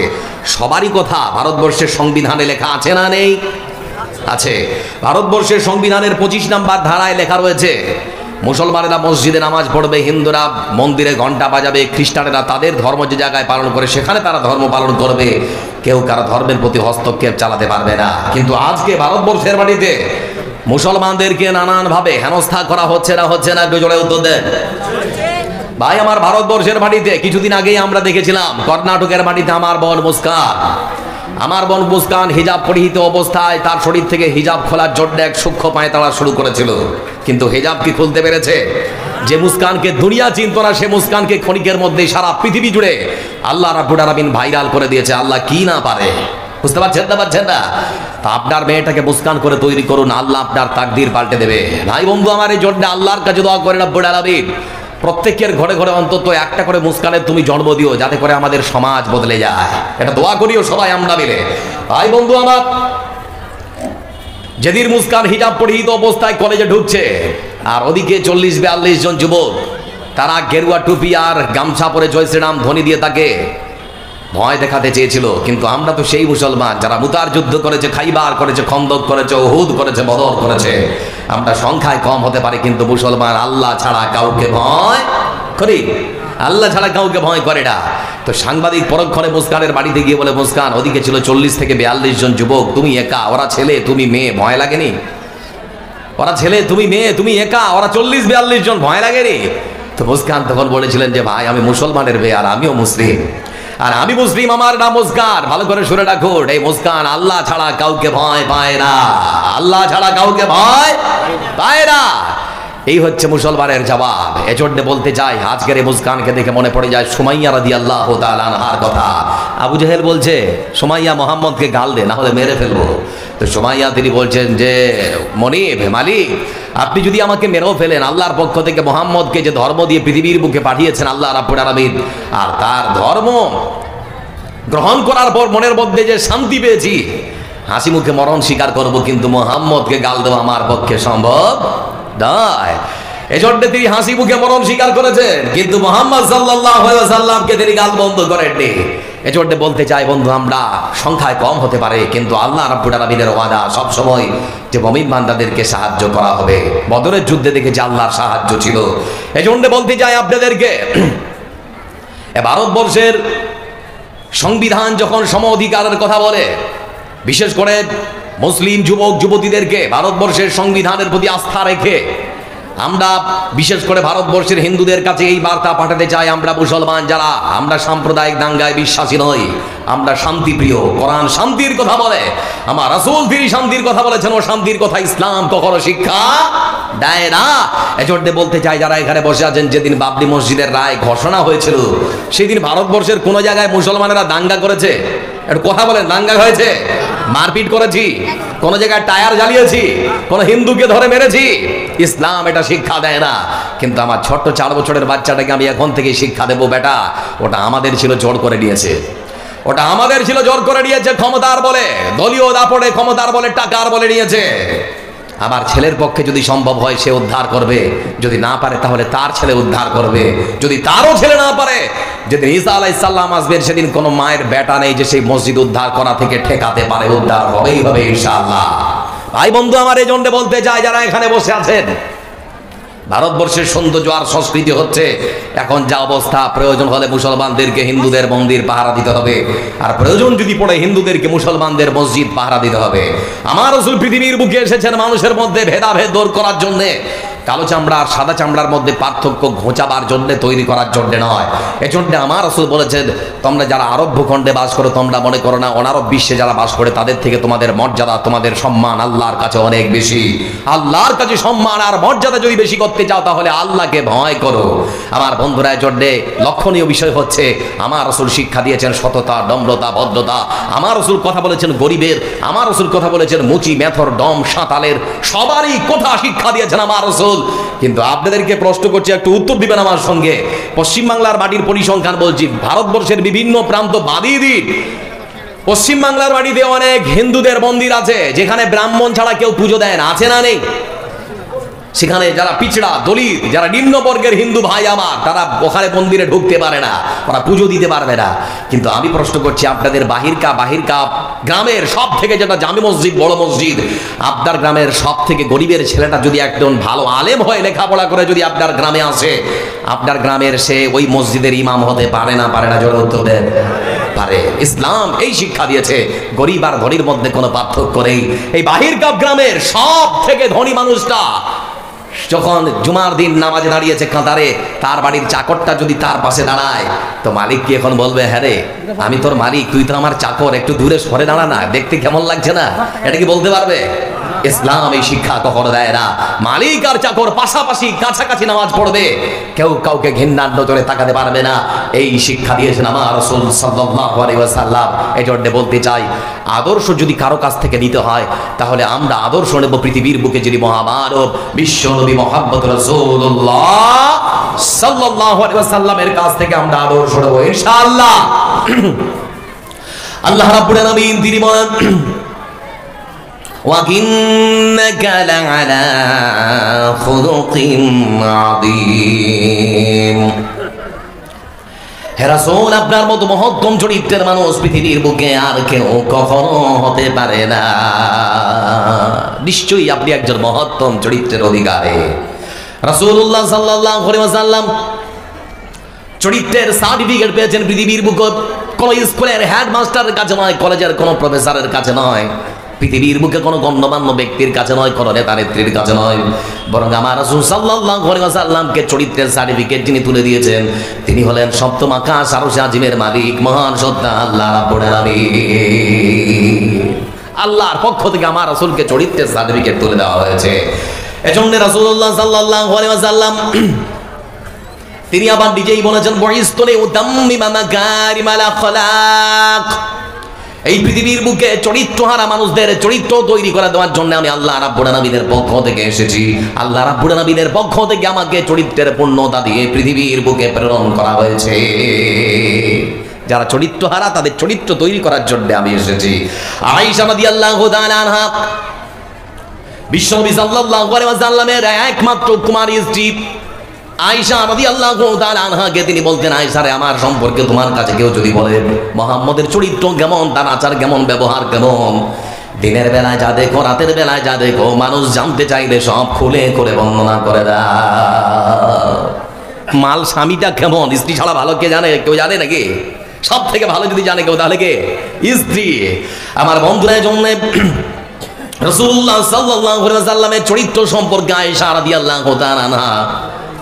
সবারই কথা ভারতবর্ষের সংবিধানে লেখা আছে না নেই? আছে। ভারতবর্ষের সংবিধানের 25 নম্বর ধারায় লেখা রয়েছে, মুসলমানেরা মসজিদে নামাজ পড়বে, হিন্দুরা মন্দিরে ঘন্টা বাজাবে, খ্রিস্টানেরা তাদের ধর্ম যে জায়গায় পালন করে সেখানে তারা ধর্ম পালন করবে, কেউ কারো ধর্মের প্রতি হস্তক্ষেপ চালাতে পারবে না। কিন্তু আজকে ভারতবর্ষের মাটিতে মুসলমানদেরকে নানান ভাবে হেনস্থা করা হচ্ছে না? একটু জোরে উত্তর দেন ভাই আমার। ভারতবর্ষের মাটিতে কিছুদিন আগেই আমরা দেখেছিলাম কর্ণাটকের মাটিতে আমার বোন মুস্কান হিজাব পরিহিত অবস্থায় তার শরীর থেকে হিজাব খোলার জন্য এক সূক্ষ্ম পায়তারা শুরু করেছিল, কিন্তু হিজাব কি খুলতে পেরেছে? যে মুস্কানকে দুনিয়া চিনত না, সে মুস্কানকে ক্ষণিকের মধ্যে সারা পৃথিবী জুড়ে আল্লাহ রাব্বুল আলামিন ভাইরাল করে দিয়েছে। আল্লাহ কি না পারে, বুঝতে পারছেন না? তা আপনার মেয়েটাকে মুস্কান করে তৈরি করুন, আল্লাহ আপনার তাকদীর পাল্টে দেবে। ভাই বন্ধু আমার, এই জন্য আল্লাহর কাছে দোয়া করে রাব্বুল আলামিন প্রত্যেকের ঘরে ঘরে অন্তত একটা করে মুস্কানের তুমি জন্ম দিও, যাতে করে আমাদের সমাজ বদলে যায়। এটা দোয়া করিও সবাই আমরা মিলে। ভাই বন্ধু আমার, যেদিন মুস্কান হিজাব পরিহিত অবস্থায় কলেজে ঢুকছে, আর ওদিকে 40-42 জন যুবক তারা গেরুয়া টুপি আর গামছা পরে জয় শ্রীরাম ধ্বনি দিয়ে তাকে ভয় দেখাতে চেয়েছিল। কিন্তু আমরা তো সেই মুসলমান যারা মুতার যুদ্ধ করেছে, খাইবার করেছে, খন্দক করেছে, উহুদ করেছে, বদর করেছে। আমরা সংখ্যায় কম হতে পারি, কিন্তু মুসলমান আল্লাহ ছাড়া কাউকে ভয় করি, আল্লাহ ছাড়া কাউকে ভয় করে না। তো সাংবাদিক পরক্ষণে মুস্কানের বাড়িতে গিয়ে বলে, মুস্কান, ওদিকে ছিল 40 থেকে 42 জন যুবক, তুমি একা, ওরা ছেলে তুমি মেয়ে, ভয় লাগেনি? ওরা ছেলে তুমি মেয়ে, তুমি একা, ওরা 40-42 জন, ভয় লাগেনি? তো মুস্কান তখন বলেছিলেন যে ভাই, আমি মুসলমানের মেয়ে আর আমিও মুসলিম, আর আমি মুসলিম, আমার নাম মুস্কান। ভালো করে শুনে রাখো, এই মুস্কান আল্লাহ ছাড়া কাউকে ভয় পায় না, আল্লাহ ছাড়া কাউকে ভয় পায় না। এই হচ্ছে মুসলমানের জবাব। এজন্য বলতে চাই, আজকের এই মুস্কানকে দেখে মনে পড়ে যায় সুমাইয়া রাদিয়াল্লাহু তাআলা আনহার কথা। আবু জেহেল বলছে, সুমাইয়া মোহাম্মদকে গাল দে, না হলে মেরে ফেলবো। তো সুমাইয়া তিনি বলছেন যে মনিব, মালিক, আপনি যদি আমাকে মেরেও ফেলেন, আল্লাহর পক্ষ থেকে মোহাম্মদকে যে ধর্ম দিয়ে পৃথিবীর বুকে পাঠিয়েছেন আল্লাহ রাব্বুল আলামিন, আর তার ধর্ম গ্রহণ করার পর মনের মধ্যে যে শান্তি পেয়েছি, হাসি মুখে মরণ স্বীকার করব, কিন্তু মোহাম্মদকে গাল দেওয়া আমার পক্ষে সম্ভব নয়। এজন্য তিনি হাসি মুখে মরণ স্বীকার করেছেন, কিন্তু মুহাম্মদ সাল্লাল্লাহু আলাইহি ওয়াসাল্লামকে তিনি গাল বন্ধ করেননি। এজন্য বলতে চাই বন্ধু, আমরা সংখ্যায় কম হতে পারে, কিন্তু আল্লাহ রাব্বুল আলামিনের ওয়াদা সব সময় যে মুমিন বান্দাদেরকে সাহায্য করা হবে। বদরের যুদ্ধে দেখে যে আল্লাহর সাহায্য ছিল। এজন্য বলতে চাই আপনাদেরকে, ভারতবর্ষের সংবিধান যখন সম অধিকারের কথা বলে, বিশেষ করে মুসলিম যুবক যুবতীদেরকে ভারতবর্ষের সংবিধানের প্রতি আস্থা রেখে আমরা বিশেষ করে ভারতবর্ষের হিন্দুদের কাছে এই বার্তা পাঠাতে চাই, আমরা মুসলমান যারা, আমরা সাম্প্রদায়িক দাঙ্গায় বিশ্বাসী নই, আমরা শান্তিপ্রিয়। কোরআন শান্তির কথা বলে, আমার রাসূল তিনি শান্তির কথা বলেছেন, ও শান্তির কথা ইসলাম কখনো শিক্ষা দেয় না। এজন্য বলতে চাই, যারা এখানে বসে আছেন, যেদিন বাবরি মসজিদের রায় ঘোষণা হয়েছিল, সেদিন ভারতবর্ষের কোন জায়গায় মুসলমানেরা দাঙ্গা করেছে? একটু কথা বলেন, দাঙ্গা হয়েছে? মারপিট করেছি? কোন জায়গায় টায়ার জ্বালিয়েছি? কোন হিন্দুকে ধরে মেরেছি? ইসলাম এটা শিক্ষা দেয় না। কিন্তু আমার ছোট্ট 4 বছরের বাচ্চাটাকে আমি এখন থেকে শিক্ষা দেবো, বেটা ওটা আমাদের ছিল, জোর করে নিয়েছে, ওটা আমাদের ছিল, জোর করে নিয়েছে, ক্ষমতার বলে, দলীয় দাপটে ক্ষমতার বলে, টাকার বলে নিয়েছে। আমার ছেলের পক্ষে যদি সম্ভব হয় সে উদ্ধার করবে, যদি না পারে তাহলে তার ছেলে উদ্ধার করবে, যদি তারও ছেলে না পারে, যেদিন ঈসা আলাইহিস সালাম আসবেন সেদিন কোনো মায়ের বেটা নেই যে সেই মসজিদ উদ্ধার করা থেকে ঠেকাতে পারে, উদ্ধার হবেই হবে ইনশাআল্লাহ। ভাই বন্ধু আমার, এই জন্য বলতে চাই, যারা এখানে বসে আছেন, ভারতবর্ষের সৌন্দর্য আর সংস্কৃতি হচ্ছে এখন যা অবস্থা, প্রয়োজন হলে মুসলমানদেরকে হিন্দুদের মন্দির পাহারা দিতে হবে, আর প্রয়োজন যদি পড়ে হিন্দুদেরকে মুসলমানদের মসজিদ পাহারা দিতে হবে। আমার রাসূল পৃথিবীর বুকে এসেছেন মানুষের মধ্যে ভেদাভেদ দূর করার জন্যে, কালো চামড়া আর সাদা চামড়ার মধ্যে পার্থক্য ঘোচাবার জন্য, তৈরি করার জন্য নয়। এজন্য আমার রাসূল বলেছেন, তোমরা যারা আরব ভূখণ্ডে বাস করো, তোমরা মনে করো না অনারব বিশ্বে যারা বাস করে তাদের থেকে তোমাদের মর্যাদা, তোমাদের সম্মান আল্লাহর কাছে অনেক বেশি। আল্লাহর কাছে সম্মান আর মর্যাদা যদি বেশি করতে চাও, তাহলে আল্লাহকে ভয় করো। আমার বন্ধুরা, এজন্য লক্ষণীয় বিষয় হচ্ছে, আমার রাসূল শিক্ষা দিয়েছেন সততা, নম্রতা, ভদ্রতা। আমার রাসূল কথা বলেছেন গরিবের, আমার রাসূল কথা বলেছেন মুচি, মেথর, ডম, সাঁতালের, সবারই কথা শিক্ষা দিয়েছেন আমার রাসূল। কিন্তু আপনাদেরকে প্রশ্ন করছি, একটু উত্তর দিবেন আমার সঙ্গে। পশ্চিমবাংলার মাটির পরিসংখ্যান বলছি, ভারতবর্ষের বিভিন্ন প্রান্ত বাদিয়ে দিন, পশ্চিমবাংলার মাটিতে অনেক হিন্দুদের মন্দির আছে যেখানে ব্রাহ্মণ ছাড়া কেউ পুজো দেয় না, আছে না নেই? সেখানে যারা পিছড়া, দলিত, যারা নিম্ন বর্গের হিন্দু ভাই আমার, তারা ওখানে মন্দিরে ঢুকতে পারে না, ওরা পুজো দিতে পারবে না। কিন্তু আমি প্রশ্ন করছি, আপনাদের বাহিরকা গ্রামের সব থেকে যেটা জামে মসজিদ, বড় মসজিদ, আপনার গ্রামের সব থেকে গরিবের ছেলেটা যদি একজন ভালো আলেম হয়, লেখাপড়া করে যদি আপনার গ্রামে আসে, আপনার গ্রামের সে ওই মসজিদের ইমাম হতে পারে না? পারে না? জোরে উত্তর দেন। পারে। ইসলাম এই শিক্ষা দিয়েছে, গরিব আর ধনীর মধ্যে কোনো পার্থক্য নেই। এই বাহিরকাপ গ্রামের সব থেকে ধনী মানুষটা যখন জুমার দিন নামাজে দাঁড়িয়েছে কাতারে, তার বাড়ির চাকরটা যদি তার পাশে দাঁড়ায়, তো মালিক কি এখন বলবে, হ্যাঁ রে আমি তোর মালিক, তুই তো আমার চাকর, একটু দূরে সরে দাঁড়া না, দেখতে কেমন লাগছে না? এটা কি বলতে পারবে? ইসলাম এই শিক্ষা কখনো দেয় না। মালিক আর চাকর পাশাপাশি কাছাকাছি নামাজ পড়বে, কেউ কাউকে ঘৃণার নজরে তাকাতে পারবে না। এই শিক্ষা দিয়েছেন আমার রাসূল সাল্লাল্লাহু আলাইহি ওয়াসাল্লাম। এই জন্য বলতে চাই, আদর্শ যদি কারো কাছ থেকে নিতে হয়, তাহলে আমরা আদর্শ নেব পৃথিবীর বুকে যিনি মহামানব, বিশ্ব নবী মুহাম্মদ রাসূলুল্লাহ সাল্লাল্লাহু আলাইহি ওয়াসাল্লামের কাছ থেকে আমরা আদর্শ নেব ইনশাআল্লাহ। আল্লাহ রাব্বুল আলামিন তিনি বলেন, وإنك لعلى خلق عظيم। হে রাসূল, আপনার মতো মহত্তম চরিত্রের মানুষ পৃথিবীর বুকে আর কেউ কখনো হতে পারে না। নিশ্চয়ই আপনি একজন মহত্তম চরিত্রের অধিকারী। রাসূলুল্লাহ সাল্লাল্লাহু আলাইহি ওয়াসাল্লাম চরিত্রের সার্টিফিকেট পেয়েছেন পৃথিবীর বুকে কোনো স্কুলের হেডমাস্টারের কাছে নয়, কলেজের কোনো প্রফেসরের কাছে নয়, পৃথিবীর বুকে কোনো গণ্যমান্য ব্যক্তির কাছে নয়, কোনো নেতা নেত্রীর কাছে নয়, বরং আমার রাসূল সাল্লাল্লাহু আলাইহি ওয়াসাল্লামকে চরিত্রের সার্টিফিকেট যিনি তুলে দিয়েছেন তিনি হলেন সপ্তম আকাশ আরশ আজিমের মালিক মহান সত্তা আল্লাহ রাব্বুল আলামিন। আল্লাহর পক্ষ থেকে আমার রাসূলকে চরিত্রের সার্টিফিকেট তুলে দেওয়া হয়েছে। এজন্য রাসূলুল্লাহ সাল্লাল্লাহু আলাইহি ওয়াসাল্লাম তিনি আবার নিজেই বলেছেন, বইস্তলে উতাম্মিমা মাকারিমাল আখলাক। এই পৃথিবীর বুকে চরিত্রহারা মানুষদের চরিত্র তৈরি করে দেওয়ার জন্য আমি আল্লাহ রাব্বুল আলামিনের পক্ষ থেকে এসেছি। আল্লাহ রাব্বুল আলামিনের পক্ষ থেকে আমাকে চরিত্রের পূর্ণতা দিয়ে পৃথিবীর বুকে প্রেরণ করা হয়েছে। যারা চরিত্রহারা তাদের চরিত্র তৈরি করার জন্য আমি এসেছি। আয়েশা রাদিয়াল্লাহু তাআলা আনহা বিশ্বনবী সাল্লাল্লাহু আলাইহি ওয়াসাল্লামের একমাত্র কুমারী স্ত্রী আয়েশা রাদিয়াল্লাহু তাআলা আনহাকে তিনি বলতেন, আয়েশা রে, আমার সম্পর্কে তোমার কাছে কেউ যদি বলে মুহাম্মদের চরিত্র কেমন, তার আচার কেমন, ব্যবহার কেমন, দিনের বেলায় যা দেখো, রাতের বেলায় যা দেখো, মানুষ জানতে চাইলে সব খুলে করে বর্ণনা করে দাও। মাল স্বামীটা কেমন, স্ত্রী ছাড়া ভালো কে জানে? কেউ জানে নাকি? সব থেকে ভালো যদি জানে কেউ তাহলে কে? স্ত্রী। আমার বন্ধুরা, জন্য রাসূলুল্লাহ সাল্লাল্লাহু আলাইহি ওয়াসাল্লামের চরিত্র সম্পর্কে আয়েশা রাদিয়াল্লাহু তাআলা আনহা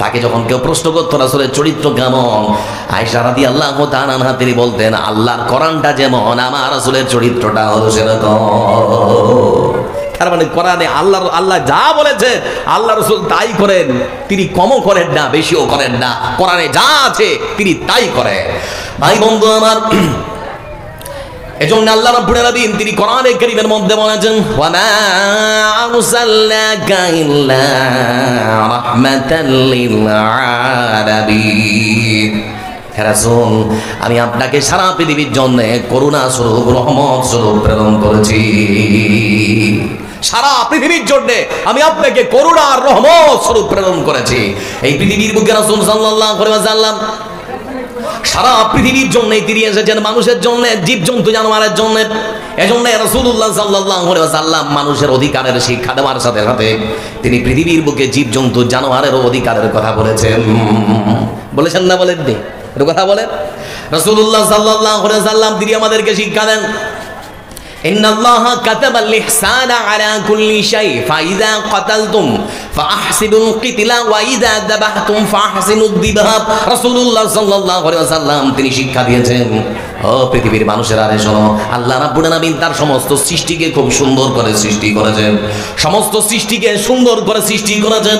তাকে যখন কেউ প্রশ্ন করতো রাসূলের চরিত্র কেমন, আয়েশা রাদিয়াল্লাহু তাআলা আনহা তিনি বলতেন, আল্লাহর কোরআনটা যেমন আমার রাসূলের চরিত্রটা হলো সেরকম। তার মানে কোরআনে আল্লাহ যা বলেছে আল্লাহ রাসূল তাই করেন, তিনি কমও করেন না, বেশিও করেন না। কোরআনে যা আছে তিনি তাই করেন। ভাই বন্ধু আমার, এজন্য আল্লাহ রাব্বুল আলামিন তিনি কোরআনে কারীমের মধ্যে বলেছেন, ওয়া মা আরসালনাকা ইল্লা রাহমাতাল লিল আলামিন। হে রাসূল, আমি আপনাকে সারা পৃথিবীর জন্য করুণা স্বরূপ, রহমত স্বরূপ প্রেরণ করেছি। সারা পৃথিবীর জন্য আমি আপনাকে করুণা আর রহমত স্বরূপ প্রেরণ করেছি। এই পৃথিবীর বুকে রাসূল সাল্লাল্লাহু আলাইহি ওয়াসাল্লাম সারা পৃথিবীর জন্য তিনি এসেছেন, মানুষের জন্য, জীবজন্তু জানোয়ারের জন্য। এজন্য রাসূলুল্লাহ সাল্লাল্লাহু আলাইহি ওয়াসাল্লাম মানুষের অধিকারের শিক্ষা দেওয়ার সাথে সাথে তিনি পৃথিবীর বুকে জীবজন্তু জানোয়ারের অধিকারের কথা বলেছেন। বলেছেন না? বলেননি? এর কথা বলেন। রাসূলুল্লাহ সাল্লাল্লাহু আলাইহি ওয়াসাল্লাম তিনি আমাদেরকে শিক্ষা দেন, ইন্নাল্লাহা কাতাবাল ইহসানা আলা কুল্লি শাই ফাইযা কাতালতুম ফাহসিনুল কিতলা ওয়া ইযা যাবাহতুম ফাহসিনুদ দিবহা। রাসূলুল্লাহ সাল্লাল্লাহু আলাইহি ওয়াসাল্লাম তিনি শিক্ষা দিয়েছেন, ও পৃথিবীর মানুষেরা রে শোনো, আল্লাহ রাব্বুল আলামিন তার সমস্ত সৃষ্টিকে খুব সুন্দর করে সৃষ্টি করেছেন, সমস্ত সৃষ্টিকে সুন্দর করে সৃষ্টি করেছেন।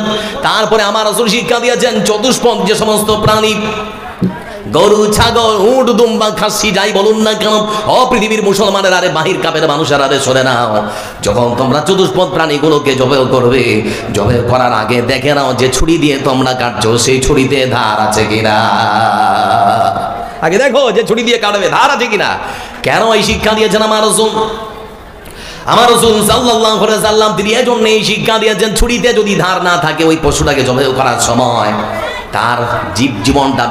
তারপরে আমার রাসূল শিক্ষা দিয়েছেন, চতুষ্পদ যে সমস্ত প্রাণী, গরু, ছাগল, উট, দুম্বা, খাসি, যাই বলুন না কেন, ও পৃথিবীর মুসলমানের আরে বাহির কাপের মানুষের আরে সরে নাও, যখন তোমরা চতুষ্পদ প্রাণীগুলোকে জবেহ করবে, জবেহ করার আগে দেখে নাও যে ছুরি দিয়ে তোমরা কাটছো সেই ছুরিতে ধার আছে কিনা। আগে দেখো যে ছুরি দিয়ে কাটবে ধার আছে কিনা। কেন এই শিক্ষা দিয়েছেন আমার রাসূল? আমার রাসূল সাল্লাল্লাহু আলাইহি ওয়াসাল্লাম তিনি এজন্য এই শিক্ষা দিয়েছেন, ছুরিতে যদি ধার না থাকে ওই পশুটাকে জবেহ করার সময় তার জীবনটা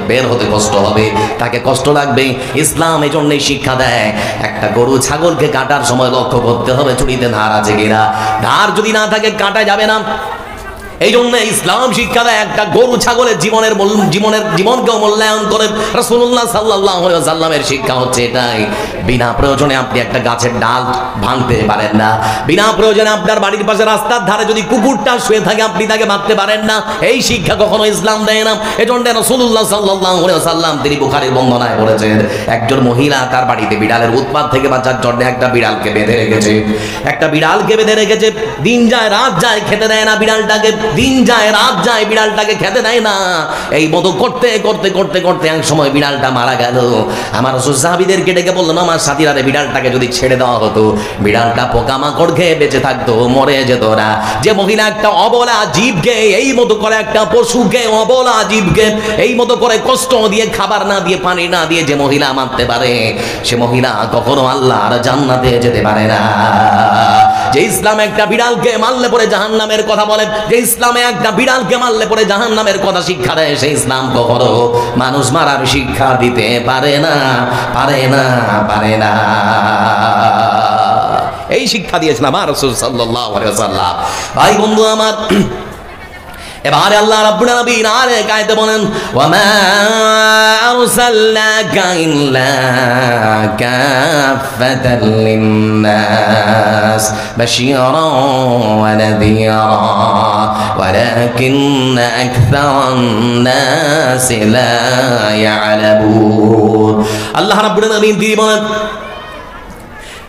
বের হতে কষ্ট হবে, তাকে কষ্ট লাগবে। ইসলাম এই জন্যই শিক্ষা দেয়, একটা গরু ছাগলকে কাটার সময় লক্ষ্য করতে হবে ছুরিতে ধার আছে কিনা। ধার যদি না থাকে কাটা যাবে না। এই জন্য ইসলাম শিক্ষা দেয়, একটা গরু ছাগলের জীবনকেও মূল্যায়ন করে। রাসূলুল্লাহ সাল্লাল্লাহু আলাইহি ওয়াসাল্লামের শিক্ষা হচ্ছে এটাই, বিনা প্রয়োজনে আপনি একটা গাছের ডাল ভাঙতে পারেন না, বিনা প্রয়োজনে আপনার বাড়ির পাশে রাস্তার ধারে যদি কুকুরটা শুয়ে থাকে আপনি তাকে মারতে পারেন না। এই শিক্ষা কখনো ইসলাম দেয় না। এজন্য রাসূলুল্লাহ সাল্লাল্লাহু আলাইহি ওয়াসাল্লাম তিনি বুখারীর বর্ণনায় বলেছেন, একজন মহিলা তার বাড়িতে বিড়ালের উৎপাত থেকে বাঁচার জন্য একটা বিড়ালকে বেঁধে রেখেছে। দিন যায় রাত যায়, খেতে দেয় না বিড়ালটাকে, দিন যায় রাত যায়, বিড়ালটাকে খেতে দেয় না। এই মতো করতে করতে করতে করতে এক সময় বিড়ালটা মারা গেল। আমার রাসূল সাহাবীদেরকে ডেকে বললেন, আমার সাথীরা রে, বিড়ালটাকে যদি ছেড়ে দেওয়া হতো, বিড়ালটা পোকামাকড় খেয়ে বেঁচে থাকতো, মরে যেত না। যে মহিলা একটা অবলা জীবকে এই মতো করে, একটা পশুকে, অবলা জীবকে এই মতো করে কষ্ট দিয়ে, খাবার না দিয়ে, পানি না দিয়ে যে মহিলা মারতে পারে, সে মহিলা কখনো আল্লাহর জান্নাতে যেতে পারে না। যে ইসলাম একটা বিড়ালকে মারলে পরে জাহান্নামের কথা বলে, যে ইসলামে একটা বিড়ালকে মারলে পরে জাহান্নামের কথা শিক্ষা দেয়, সেই ইসলাম কখনো মানুষ মারার শিক্ষা দিতে পারে না, পারে না, পারে না। এই শিক্ষা দিয়েছেন আমার রাসূল সাল্লাল্লাহু আলাইহি ওয়াসাল্লাম। ভাই বন্ধু আমার, এবারে আল্লাহ রাব্বুল আলামিন আরেক আয়াতে বলেন, ওয়া মা আরসালনাকা ইল্লা কাফাতাল লিন্নাস বাশীরান ওয়া নাযীরা ওয়ালাকিন্না আকসারান নাস লা ইয়ালামুন। আল্লাহ রাব্বুল আলামিন তিনি বলেন,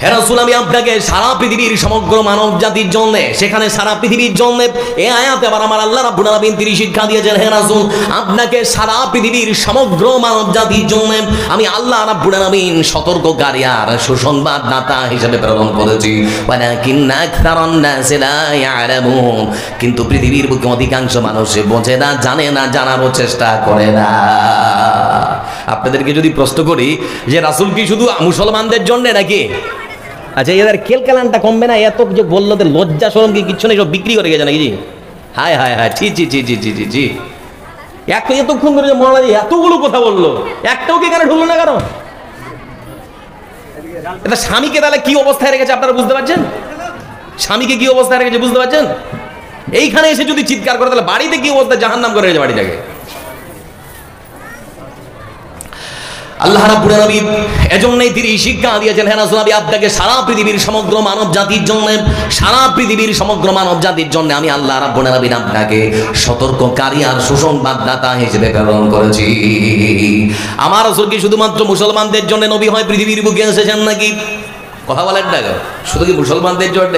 হে রাসূল, আমি আপনাকে সারা পৃথিবীর সমগ্র মানব জাতির জন্য, সেখানে সারা পৃথিবীর জন্য, এই আয়াতে আবার আমার আল্লাহ রাব্বুল আলামিন তিনি শিক্ষা দিয়েছেন, হে রাসূল, আপনাকে সারা পৃথিবীর সমগ্র মানব জাতির জন্য আমি আল্লাহ রাব্বুল আলামিন সতর্ককারী আর সুসংবাদদাতা হিসেবে প্রেরণ করেছি। ওয়ালাকিন্না আকসারান নাস লা ইয়ালামুন, কিন্তু পৃথিবীর বুকে অধিকাংশ মানুষ বোঝে না, জানে না, জানারও চেষ্টা করে না। আপনাদেরকে যদি প্রশ্ন করি যে রাসূল কি শুধু মুসলমানদের জন্য নাকি? আচ্ছা, এদের কেলকালানটা কমবে না? এত যে বললো, লজ্জা শরম কি কিচ্ছু নেই, সব বিক্রি করে গেছে নাকি? জি, হায় হায় হায়, ছি ছি ছি ছি ছি ছি ছি, এতক্ষণ ধরে যে মৌলানা এতগুলো কথা বললো, একটাও কি এখানে ঢুকলো না? কারণ এটা স্বামীকে তাহলে কি অবস্থায় রেখেছে আপনারা বুঝতে পারছেন? স্বামীকে কি অবস্থায় রেখেছে বুঝতে পারছেন? এইখানে এসে যদি চিৎকার করে, তাহলে বাড়িতে কি অবস্থা, জাহান্নাম করে রেখেছে বাড়িটাকে। আল্লাহ রাব্বুল আলামিন এজন্যই তিনি শিক্ষা দিয়েছেন, হে রাসূল, আমি আপনাকে সারা পৃথিবীর সমগ্র মানব জাতির জন্য, সারা পৃথিবীর সমগ্র মানব জাতির জন্য আমি আল্লাহ রাব্বুল আলামিন আপনাকে সতর্ককারী আর সুসংবাদদাতা হিসেবে প্রেরণ করেছি। আমার রাসূল কি শুধুমাত্র মুসলমানদের জন্য নবী হয় পৃথিবীর বুকে এসেছেন নাকি? কথা বলেন না, শুধু কি মুসলমানদের জন্য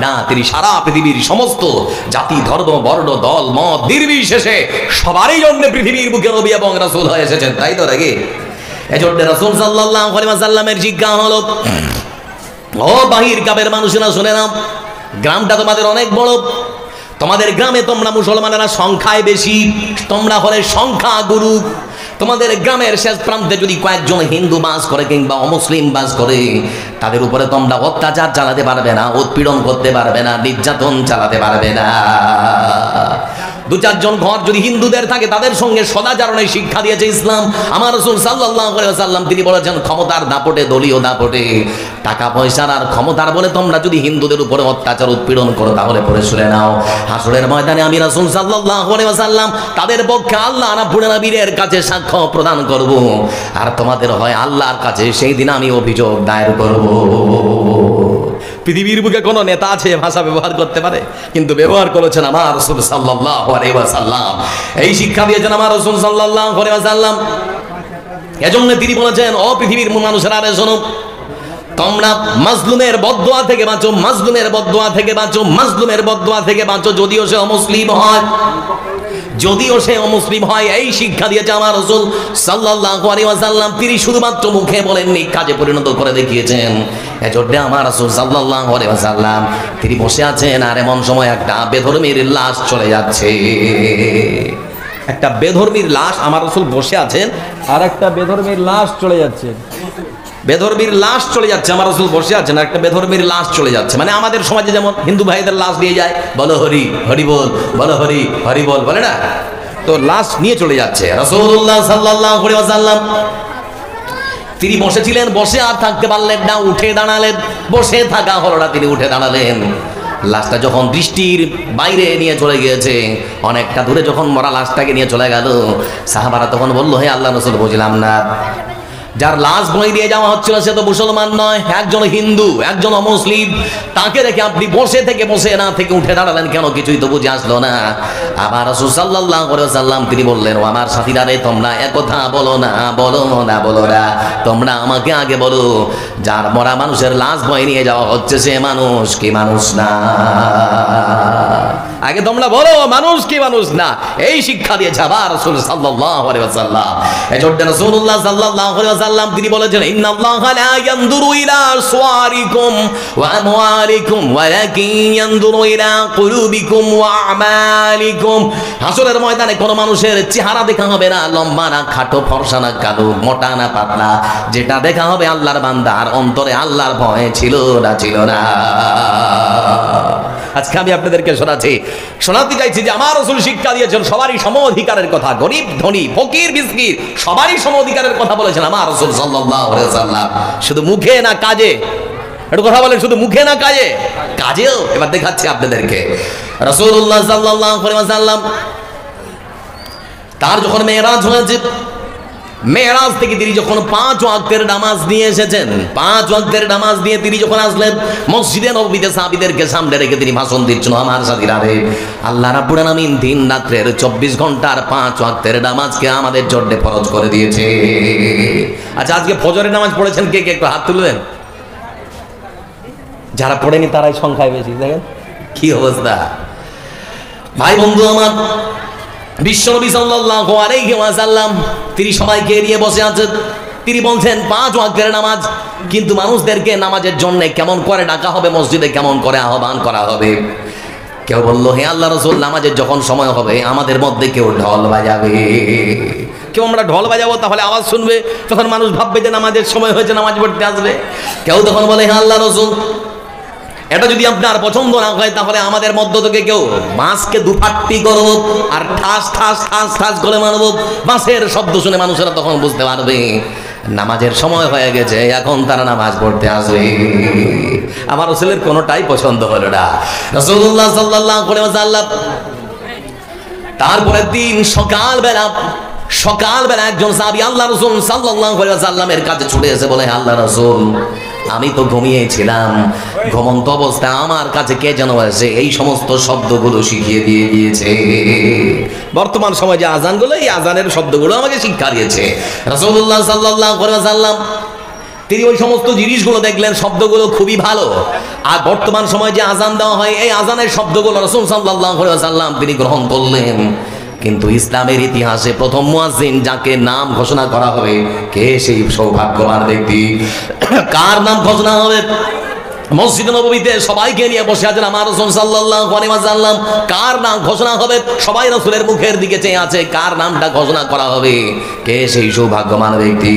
না, তিনি সারা পৃথিবীর সমস্ত জাতি, ধর্ম, বর্ণ, দল, মত নির্বিশেষে সবারই জন্য পৃথিবীর বুকে নবী এবং রাসূল হয়ে এসেছেন, তাই তো নাকি? এজন্য রাসূল সাল্লাল্লাহু আলাইহি ওয়াসাল্লামের জিজ্ঞাসা হলো, ও বাহির গ্রামের মানুষেরা শুনে নাও, গ্রামটা তোমাদের অনেক বড়, তোমাদের গ্রামে তোমরা মুসলমানেরা সংখ্যায় বেশি, তোমরা হলে সংখ্যা গুরু। তোমাদের গ্রামের শেষ প্রান্তে যদি কয়েকজন হিন্দু বাস করে কিংবা অমুসলিম বাস করে, তাদের উপরে তোমরা অত্যাচার চালাতে পারবে না, উৎপীড়ন করতে পারবে না, নির্যাতন চালাতে পারবে না। দু চারজন ঘর যদি হিন্দুদের থাকে, তাদের সঙ্গে সদাচরণের শিক্ষা দিয়েছে ইসলাম। আমার রাসূল সাল্লাল্লাহু আলাইহি ওয়াসাল্লাম তিনি বলেছেন, ক্ষমতার দাপটে, দলীয় দাপটে, টাকা পয়সার আর ক্ষমতার বলে তোমরা যদি হিন্দুদের উপরে অত্যাচার উৎপীড়ন করো, তাহলে পরে শুনে নাও, হাসরের ময়দানে আমি রাসূল সাল্লাল্লাহু আলাইহি ওয়াসাল্লাম তাদের পক্ষে আল্লাহ রাব্বুল আলামিনের কাছে সাক্ষ্য প্রদান করব, আর তোমাদের হয় আল্লাহর কাছে সেই দিন আমি অভিযোগ দায়ের করব। পৃথিবীর বুকে কোনো নেতা আছে ভাষা ব্যবহার করতে পারে? কিন্তু ব্যবহার করেছেন আমার রাসূল সাল্লাল্লাহু আলাইহি ওয়াসাল্লাম। এই শিক্ষা দিয়েছেন আমার রাসূল সাল্লাল্লাহু আলাইহি ওয়াসাল্লাম। এজন্য তিনি বলেছেন, ও পৃথিবীর মানুষেরা রে শোনো, তোমরা মাজলুমের বদদুয়া থেকে বাঁচো, মাজলুমের বদদুয়া থেকে বাঁচো, মাজলুমের বদদুয়া থেকে বাঁচো, যদিও সে অমুসলিম হয়, যদিও সে অমুসলিম হয়। এই শিক্ষা দিয়েছে আমার রাসূল সাল্লাল্লাহু আলাইহি ওয়াসাল্লাম। তিনি শুধুমাত্র মুখে বলেননি, কাজে পরিণত করে দেখিয়েছেন। এজন্য আমার রাসূল সাল্লাল্লাহু আলাইহি ওয়াসাল্লাম তিনি বসে আছেন, আর এমন সময় একটা বেধর্মীর লাশ চলে যাচ্ছে। একটা বেধর্মীর লাশ, আমার রাসূল বসে আছেন, আর একটা বেধর্মীর লাশ চলে যাচ্ছে। বেধর্মীর লাশ চলে যাচ্ছে, আমার রাসূল বসে আছেন, আর একটা বেধর্মীর লাশ চলে যাচ্ছে। মানে আমাদের সমাজে যেমন হিন্দু ভাইদের লাশ নিয়ে যায়, বলো হরি হরি বল, বলো হরি হরি বল, বলে না? তো লাশ নিয়ে চলে যাচ্ছে। রাসূলুল্লাহ সাল্লাল্লাহু আলাইহি ওয়াসাল্লাম তিনি বসেছিলেন, বসে আর থাকতে পারলেন না, উঠে দাঁড়ালেন। বসে থাকা হলো না, তিনি উঠে দাঁড়ালেন। লাশটা যখন দৃষ্টির বাইরে নিয়ে চলে গিয়েছে, অনেকটা দূরে যখন মরা লাশটাকে নিয়ে চলে গেল, সাহাবারা তখন বলল, হে আল্লাহর রাসূল, বুঝলাম না, যার লাশ বই দিয়ে যাওয়া হচ্ছিল সে তো মুসলমান নয়, একজন হিন্দু, একজন অমুসলিম, তাকে রেখে আপনি বসে থেকে বসে না থেকে উঠে দাঁড়ালেন কেন? কিছুই তো বুঝে আসলো না। আবার রাসূল সাল্লাল্লাহু আলাইহি ওয়াসাল্লাম তিনি বললেন, ও আমার সাথীরা রে, তোমরা একথা বলো না, বলো না, বলো না, তোমরা আমাকে আগে বলো, যার মরা মানুষের লাশ বই নিয়ে যাওয়া হচ্ছে সে মানুষ কি মানুষ না? আগে তোমরা বলো মানুষ কি মানুষ না। এই শিক্ষা দিয়েছে আবার রাসূল সাল্লাল্লাহু আলাইহি ওয়াসাল্লাম। এজন্য রাসূলুল্লাহ সাল্লাল্লাহু আলাইহি ওয়াসাল্লাম ওয়াসাল্লাম তিনি বলেছেন ইন্নাল্লাহা লা ইয়ানজুরু ইলা সুওয়ারিকুম ওয়া আমওয়ালিকুম ওয়ালাকিন ইয়ানজুরু ইলা কুলুবিকুম ওয়া আমালিকুম। হাসরের ময়দানে কোন মানুষের চেহারা দেখা হবে না, লম্বা না খাটো, ফর্সা না কালো, মোটা না পাতলা, যেটা দেখা হবে আল্লাহর বান্দার অন্তরে আল্লাহর ভয় ছিল না। আজকে আমি আপনাদেরকে শোনাতে চাইছি যে আমার রাসূল শিক্ষা দিয়েছেন সবারই সম অধিকারের কথা, গরিব ধনী ফকির মিসকিন সবারই সম অধিকারের কথা বলেছেন আমার রাসূল সাল্লাল্লাহু আলাইহি ওয়াসাল্লাম। শুধু মুখে না কাজে, একটু কথা বলেন, শুধু মুখে না কাজে, কাজেও। এবার দেখাচ্ছি আপনাদেরকে রাসূলুল্লাহ সাল্লাল্লাহু আলাইহি ওয়াসাল্লাম তার যখন মেরাজ হয়েছে, মেরাজ থেকে তিনি যখন 5 ওয়াক্তের নামাজ নিয়ে এসেছেন, 5 ওয়াক্তের নামাজ নিয়ে তিনি যখন আসলেন মসজিদে নববীতে সাহাবীদেরকে সামনে রেখে তিনি ভাষণ দিচ্ছেন, আমার সাথীরা রে, আল্লাহ রাব্বুল আলামিন দিন রাত্রের 24 ঘন্টার 5 ওয়াক্তের নামাজকে আমাদের জন্য ফরজ করে দিয়েছে। আচ্ছা, আজকে ফজরের নামাজ পড়েছেন কে কে? একটু হাত তুলবেন। যারা পড়েনি তারাই সংখ্যায় বেশি। দেখেন কি অবস্থা। ভাই বন্ধু আমার, বিশ্বনবী সাল্লাল্লাহু আলাইহি ওয়াসাল্লাম তিনি সবাইকে এড়িয়ে বসে আছেন। তিনি বলছেন 5 ওয়াক্তের নামাজ, কিন্তু মানুষদেরকে নামাজের জন্য কেমন করে ডাকা হবে, মসজিদে কেমন করে আহ্বান করা হবে। কেউ বলল, হে আল্লাহ রাসূল, নামাজের যখন সময় হবে আমাদের মধ্যে কেউ ঢোল বাজাবে। কেউ আমরা ঢোল বাজাবো, তাহলে আওয়াজ শুনবে, তখন মানুষ ভাববে যে নামাজের সময় হয়েছে, নামাজ পড়তে আসবে। কেউ তখন বলে, হে আল্লাহ রাসূল, এটা যদি আপনার পছন্দ না হয় তাহলে আমাদের মধ্য থেকে কেউ বাঁশকে দুপাট্টি করব আর ঠাস ঠাস ঠাস ঠাস করে মারব। বাঁশের শব্দ শুনে মানুষেরা তখন বুঝতে পারবে নামাজের সময় হয়ে গেছে, এখন তারা নামাজ পড়তে আসবে। আমার রাসূলের কোনোটাই পছন্দ হলো না। রাসূলুল্লাহ সাল্লাল্লাহু আলাইহি ওয়াসাল্লাম তারপরের দিন সকালবেলা একজন সাহাবী আল্লাহ রাসূল সাল্লাল্লাহু আলাইহি ওয়াসাল্লামের কাছে ছুটে এসে বলে, আল্লাহ রাসূল, আমি তো ঘুমিয়েছিলাম, ঘুমন্ত অবস্থায় আমার কাছে কে যেন এসে এই সমস্ত শব্দগুলো শিখিয়ে দিয়ে গিয়েছে। বর্তমান সময়ে যে আজানগুলো, এই আজানের শব্দগুলো আমাকে শিক্ষা দিয়েছে। রাসূলুল্লাহ সাল্লাল্লাহু আলাইহি ওয়াসাল্লাম তিনি ওই সমস্ত জিনিসগুলো দেখলেন, শব্দগুলো খুবই ভালো। আর বর্তমান সময়ে যে আজান দেওয়া হয়, এই আজানের শব্দগুলো রাসূল সাল্লাল্লাহু আলাইহি ওয়াসাল্লাম তিনি গ্রহণ করলেন। কিন্তু ইসলামের ইতিহাসে প্রথম মুয়াজ্জিন যাকে নাম ঘোষণা করা হবে, কে সেই সৌভাগ্যবান ব্যক্তি? কার নাম ঘোষণা হবে? মসজিদ নববীতে সবাইকে নিয়ে বসে আছেন আমার রাসূল সাল্লাল্লাহু আলাইহি ওয়াসাল্লাম, কার নাম ঘোষণা হবে? সবাই রাসূলের মুখের দিকে চেয়ে আছে, কার নামটা ঘোষণা করা হবে? কে সেই সৌভাগ্যবান ব্যক্তি?